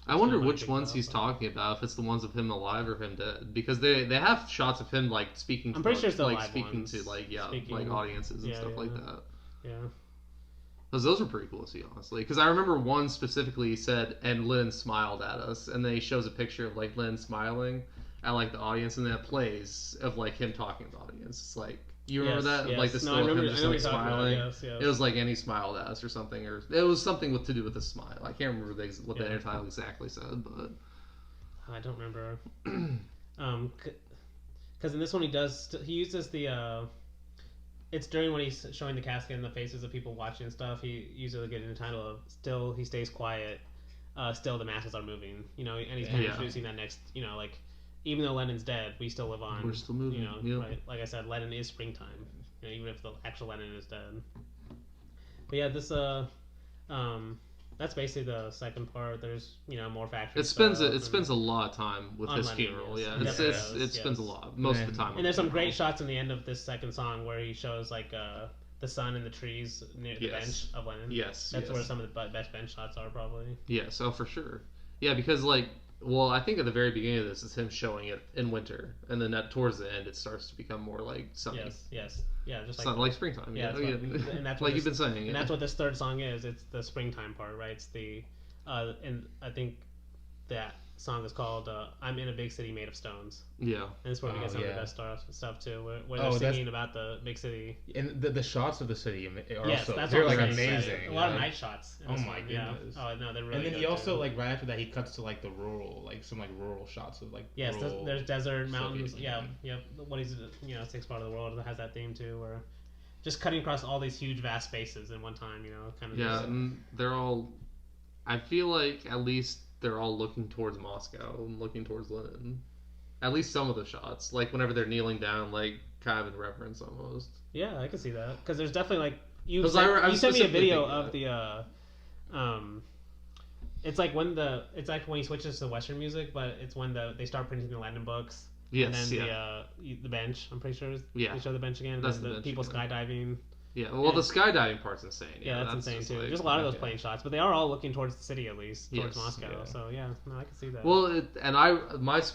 I wonder which ones he's talking about. If it's the ones of him alive or him dead, because they have shots of him speaking.
I'm pretty sure it's the alive
speaking
ones.
to audiences and stuff like that.
Yeah.
Because those are pretty cool to see, honestly. Because I remember one specifically he said, and Lennon smiled at us, and then he shows a picture of Lennon smiling at the audience, and then it plays of him talking to the audience. It's you remember that?
Yes.
The still of him just smiling.
Yes.
It was and he smiled at us or something, or it was something to do with a smile. I can't remember what the intertitle exactly said, but
I don't remember. Because in this one he uses the. It's during when he's showing the casket and the faces of people watching and stuff. He usually get in the title of "Still He Stays Quiet, Still the Masses Are Moving." And he's kind of introducing that next. Even though Lennon's dead, we still live on.
We're still moving.
Right? Like I said, Lennon is springtime. Even if the actual Lennon is dead. But yeah, this that's basically the second part. There's more factory.
It spends a lot of time with his
Lennon,
funeral.
yes.
Yeah, it spends a lot most of the time.
And there's some great shots in the end of this second song where he shows the sun and the trees near the bench of Lennon.
Yes,
that's where some of the best bench shots are probably.
Yes, for sure. Yeah, because I think at the very beginning of this is him showing it in winter, and then towards the end it starts to become more sunny.
Yes, yeah, just
springtime.
Yeah,
and that's what you've been saying.
And that's what this third song is. It's the springtime part, right? It's the, and I think that song is called "I'm in a Big City Made of Stones."
Yeah,
and it's where we get some of the best stuff too, where they're singing about the big city.
And the shots of the city are
that's
they're
amazing. A lot of night shots.
Oh my goodness!
Yeah. Oh no, they're really.
And then
good
he also
too.
right after that he cuts to the rural, some rural shots of
yes, there's desert, mountains.
Soviet
What he's takes part of the world that has that theme too, where just cutting across all these huge, vast spaces in one time. Kind of.
Yeah, and they're all. I feel like at least they're all looking towards Moscow and looking towards Lenin. At least some of the shots, like whenever they're kneeling down, like kind of in reverence almost.
Yeah, I can see that because there's definitely like you
I
sent me a video of
that.
it's like when he switches to Western music, but it's when they start printing the Lenin books.
Yes,
and then the bench. I'm pretty sure. They show the bench again.
That's
the
bench
people
again.
skydiving.
Yeah, well, the skydiving part's insane.
Yeah, that's insane too.
like-
There's a lot of those plane shots, but they are all looking towards the city at least, towards
Yes,
Moscow.
yeah.
So yeah, no, I can see that.
Well,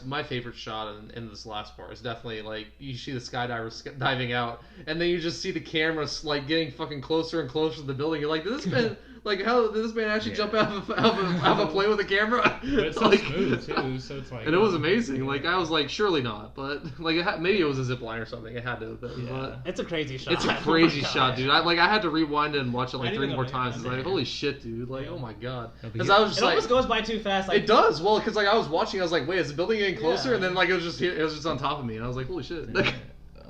my favorite shot in this last part is definitely like you see the skydivers diving out, and then you just see the cameras like getting fucking closer and closer to the building. You're like, did this man like how did this man actually jump out of a plane with a camera?
But it's so
Like-
smooth too, so it's like.
And it was amazing. Like I was like, surely not, but like maybe it was a zip line or something. It had to have been.
Yeah.
But
it's a crazy shot.
it's a
Oh my
crazy
gosh.
shot, dude. I had to rewind it and watch it
I
like
need
3
to go
more
back
times.
and
It's like,
watch it.
holy shit, dude! Like,
Yeah.
oh my god.
No, but
Because
you-
I was
It
just like,
almost goes by too fast. Like
it does. Well, because like I was watching, I was like, wait, is the building getting closer?
Yeah.
And then like it was just on top of me, and I was like, holy shit.
Yeah.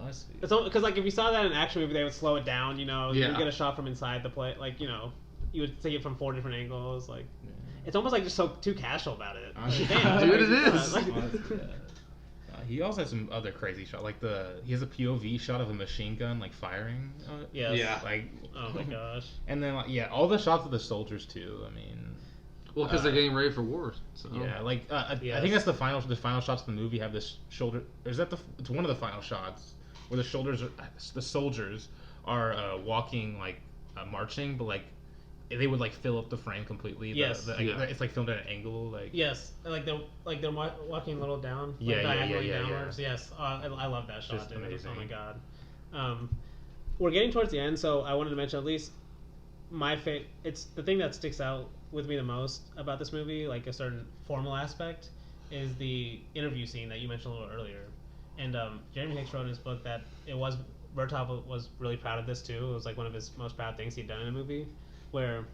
Honestly.
it's because like if you saw that in an action movie, they would slow it down. You
Yeah.
get a shot from inside the play. Like you would see it from 4 different angles. Like
Yeah.
it's almost like just so too casual about it.
Honestly.
Damn,
Dude, it
crazy
is.
shot.
Honestly, yeah. He also has some other crazy shot, like he has a POV shot of a machine gun like firing.
Yes.
Yeah.
Like.
Oh my gosh.
And then all the shots of the soldiers too. I mean.
Well, because they're getting ready for war. So.
Yeah, like I
Yes.
think that's the final shots of the movie have this shoulder. Is that it's one of the final shots where the soldiers are walking like marching, but like they would like fill up the frame completely.
Yes.
It's like filmed at an angle. Like
Yes, they're walking a little down,
Yeah,
like
yeah,
diagonally
yeah,
downwards. Yes, I love that shot,
Just
dude.
amazing.
Oh my god. We're getting towards the end, so I wanted to mention at least it's the thing that sticks out with me the most about this movie, like a certain formal aspect, is the interview scene that you mentioned a little earlier. And Jeremy Hicks wrote in his book that Vertov was really proud of this too. It was like one of his most proud things he'd done in a movie, where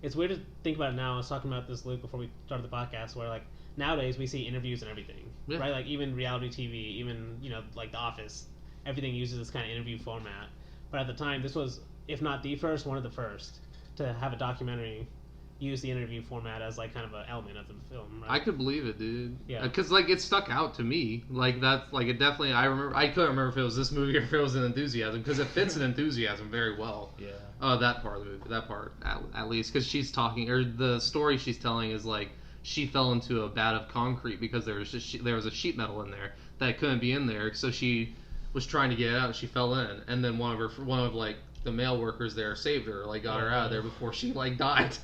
it's weird to think about it now. I was talking about this, Luke, before we started the podcast, where like nowadays we see interviews and everything,
Yeah.
right? Like even reality TV, even like The Office, everything uses this kind of interview format. But at the time, this was, if not the first, one of the first to have a documentary use the interview format as like kind of an element of the film. Right?
I could believe it, dude.
Yeah.
Because like it stuck out to me. Like that's like it definitely. I couldn't remember if it was this movie or if it was an Enthusiasm because it fits an Enthusiasm very well.
yeah.
That part of the movie, that part at least, because she's talking, or the story she's telling is like she fell into a vat of concrete because there was a sheet metal in there that couldn't be in there, so she was trying to get it out. She fell in, and then one of like the male workers there saved her, like got her out of there before she like died.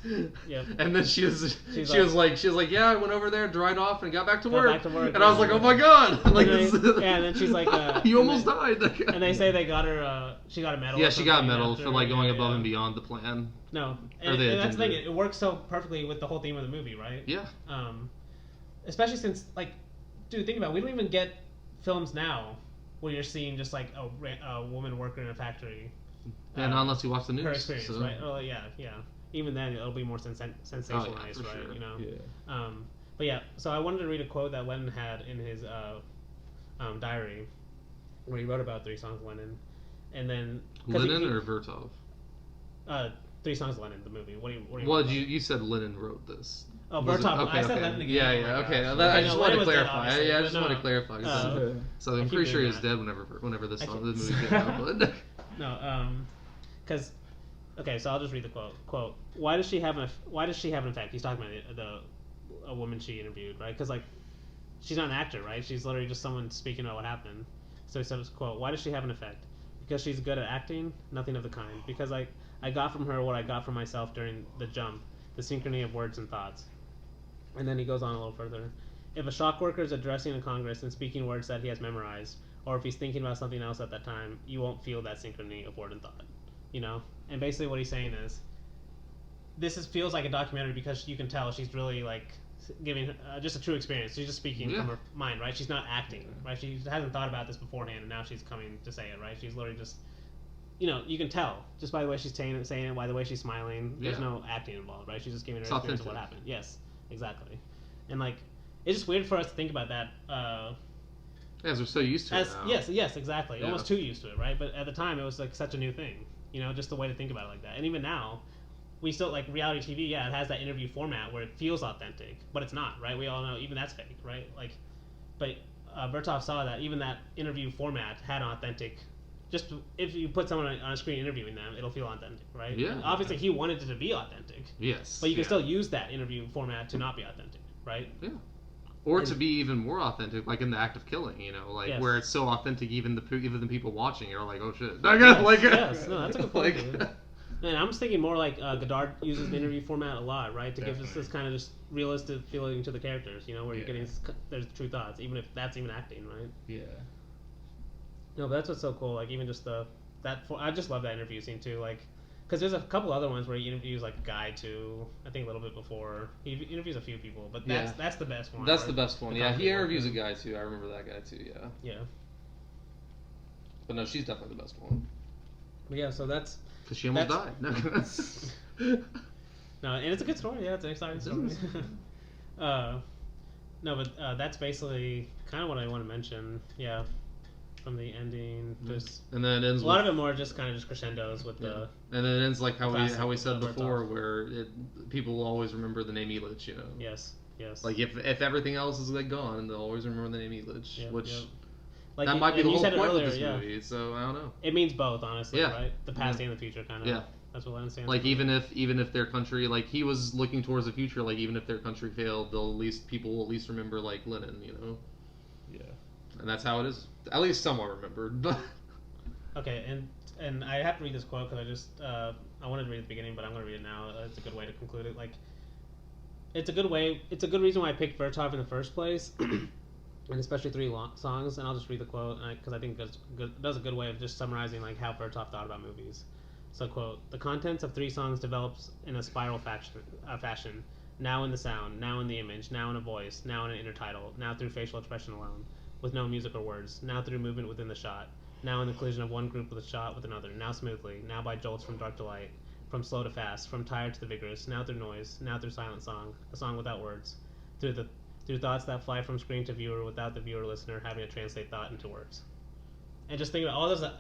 Yep.
And then she was like, yeah, I went over there, dried off, and got back to work. And I was like, oh my god, like
and
this.
then she's like,
you almost died.
and they say they got her, she got a medal.
Yeah,
or
she got a
something
medal
after.
for like going
Yeah,
above
yeah.
and beyond the plan.
No,
Or
and
the
that's the thing.
agenda.
It works so perfectly with the whole theme of the movie, right?
Yeah.
Especially since, like, dude, think about it. We don't even get films now where you're seeing just like a woman worker in a factory.
And unless you watch the news.
Her experience,
so.
right? Oh yeah. Even then, it'll be more sensationalized,
for
right?
sure.
You know.
Yeah.
But yeah, so I wanted to read a quote that Lenin had in his diary, where he wrote about Three Songs of Lenin, and then
Lenin or Vertov?
3 Songs of Lenin, the movie. What do you?
Well, you said Lenin wrote this.
Oh,
Was it-
Vertov.
okay,
I said
okay.
Lenin again.
Yeah,
Oh
yeah,
my
okay.
gosh.
I
I
just
know,
wanted
Lenin
to
was dead,
clarify.
obviously,
Yeah, I
but
just
no.
wanted to clarify. So I'm
keep
pretty sure
doing
he's
that.
dead whenever this
I
song,
keep-
the movie came out. But
No, because okay, so I'll just read the quote. Quote: Why does she have an effect? He's talking about a woman she interviewed, right? Because like she's not an actor, right? She's literally just someone speaking about what happened. So he says, quote: Why does she have an effect? Because she's good at acting? Nothing of the kind. Because I got from her what I got from myself during the jump, the synchrony of words and thoughts. And then he goes on a little further. If a shock worker is addressing a Congress and speaking words that he has memorized, or if he's thinking about something else at that time, you won't feel that synchrony of word and thought. You know? And basically what he's saying is, feels like a documentary because you can tell she's really like giving just a true experience. She's just speaking from her mind, right? She's not acting, right? She hasn't thought about this beforehand, and now she's coming to say it, right? She's literally just, you can tell just by the way she's saying it, by the way she's smiling. There's no acting involved, right? She's just giving her
It's
experience of what
authentic.
happened. Yes, exactly. And like, it's just weird for us to think about that.
As we're so used to it now.
Yes, exactly. Almost too used to it, right? But at the time, it was like such a new thing. Just the way to think about it like that. And even now, we still like reality TV. Yeah, it has that interview format where it feels authentic, but it's not, right? We all know even that's fake, right? Like, but Vertov saw that even that interview format had authentic. Just if you put someone on a screen interviewing them, it'll feel authentic, right?
Yeah.
And obviously, he wanted it to be authentic.
Yes.
But you can still use that interview format to not be authentic, right?
Yeah. Or to be even more authentic, like in the act of killing, where it's so authentic, even the people watching are like, oh shit.
Yes, no, that's a good point. And I'm just thinking more like Godard uses the interview format a lot, right, to give us this kind of just realistic feeling to the characters, where you're getting there's true thoughts, even if that's even acting, right?
Yeah.
No, but that's what's so cool. Like even just I just love that interview scene too, like. Because there's a couple other ones where he interviews like a guy too. I think a little bit before he interviews a few people, but that's the best one.
That's the best one. Yeah, he interviews a guy too. I remember that guy too. Yeah.
Yeah.
But no, she's definitely the best one.
But yeah, so that's
because she almost died.
No, and it's a good story. Yeah, it's an exciting story. No, but that's basically kind of what I want to mention. Yeah. From the ending,
and then it ends
a lot of it more just kind of just crescendos with the.
And then it ends like how we said before, where people will always remember the name Elitch,
Yes.
Like if everything else is like gone, they'll always remember the name Elitch, which
like
that might be the whole point
earlier,
of this movie. So I don't know.
It means both, honestly, right? The past and the future, kind of. Yeah. That's what I understand.
Like even if their country, like he was looking towards the future, like even if their country failed, people will at least remember like Lenin,
Yeah.
And that's how it is. At least somewhat remembered. But
okay, and I have to read this quote because I wanted to read it at the beginning, but I'm going to read it now. It's a good way to conclude it. Like, it's a good reason why I picked Vertov in the first place, and especially Three Songs. And I'll just read the quote because I think it does a good way of just summarizing like how Vertov thought about movies. So, quote: "The contents of Three Songs develops in a spiral fashion. Now in the sound, now in the image, now in a voice, now in an intertitle, now through facial expression alone, with no music or words, now through movement within the shot, now in the collision of one group with a shot with another, now smoothly, now by jolts from dark to light, from slow to fast, from tired to the vigorous, now through noise, now through silent song, a song without words, through thoughts that fly from screen to viewer without the viewer listener having to translate thought into words." And just think about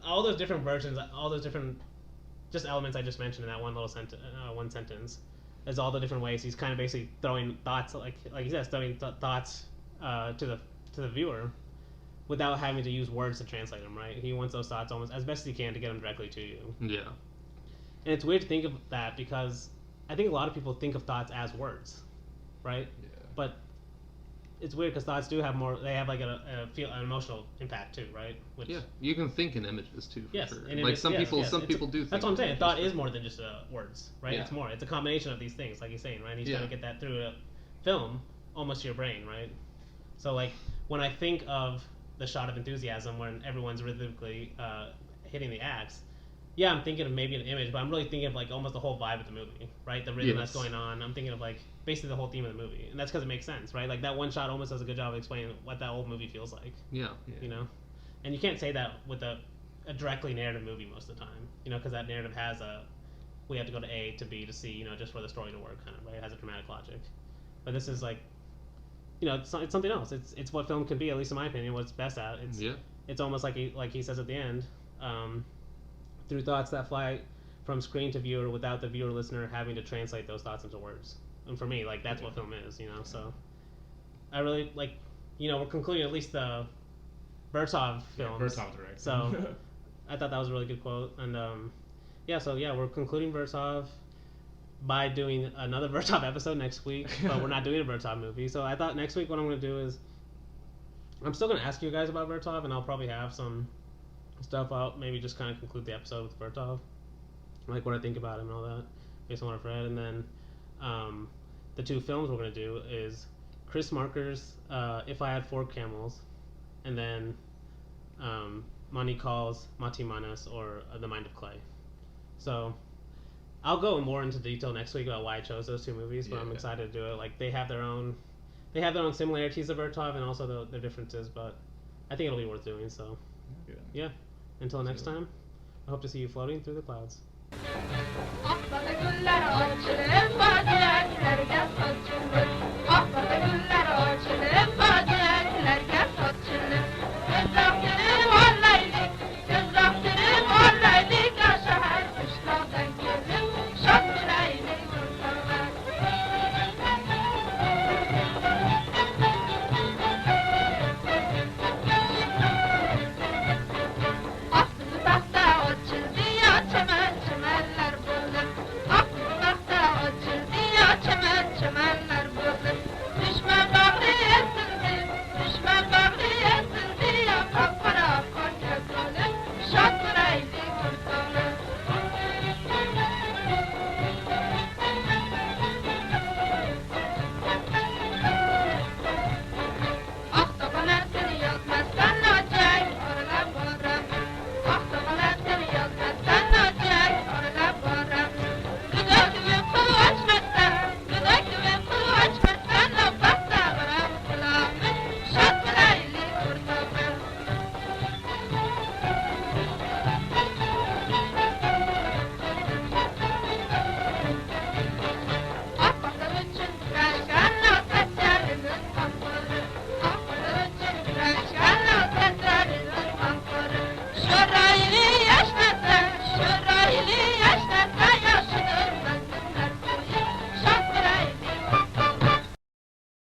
all those different versions, all those different just elements I just mentioned in that one little one sentence. As all the different ways he's kind of basically throwing thoughts, like he says, throwing thoughts to the viewer, without having to use words to translate them, right? He wants those thoughts almost as best as he can to get them directly to you.
Yeah.
And it's weird to think of that because I think a lot of people think of thoughts as words, right?
Yeah.
But it's weird because thoughts do have more. They have like an emotional impact too, right? Which,
yeah, you can think in images too. For
yes,
sure.
Like
some people do. Think
that's what I'm saying. Thought is more than just words, right?
Yeah.
It's more. It's a combination of these things, like he's saying, right? And he's trying to get that through a film, almost to your brain, right? So like when I think of the shot of enthusiasm when everyone's rhythmically hitting the axe, yeah, I'm thinking of maybe an image, but I'm really thinking of like almost the whole vibe of the movie, right? The rhythm that's going on. I'm thinking of like basically the whole theme of the movie, and that's because it makes sense, right? Like that one shot almost does a good job of explaining what that whole movie feels like.
Yeah.
And you can't say that with a directly narrative movie most of the time, because that narrative has we have to go to A to B to C, just for the story to work, kind of, right? It has a dramatic logic, but this is like, it's something else. It's what film can be, at least in my opinion, what it's best at. It's almost like he says at the end. Through thoughts that fly from screen to viewer without the viewer listener having to translate those thoughts into words. And for me, like that's what film is, so I really like, we're concluding at least the Vertov films.
Vertov direct.
So I thought that was a really good quote. And we're concluding Vertov by doing another Vertov episode next week, but we're not doing a Vertov movie. So I thought next week what I'm going to do is I'm still going to ask you guys about Vertov, and I'll probably have some stuff out, maybe just kind of conclude the episode with Vertov, like what I think about him and all that, based on what I've read. And then the two films we're going to do is Chris Marker's If I Had Four Camels, and then Money Calls Mati Manas, or The Mind of Clay. So I'll go more into detail next week about why I chose those two movies, but I'm excited to do it. Like they have their own similarities to Vertov and also their differences, but I think it'll be worth doing. So yeah. Until next time, I hope to see you floating through the clouds.
Atladı güller açılır, badiyeler gel açılır.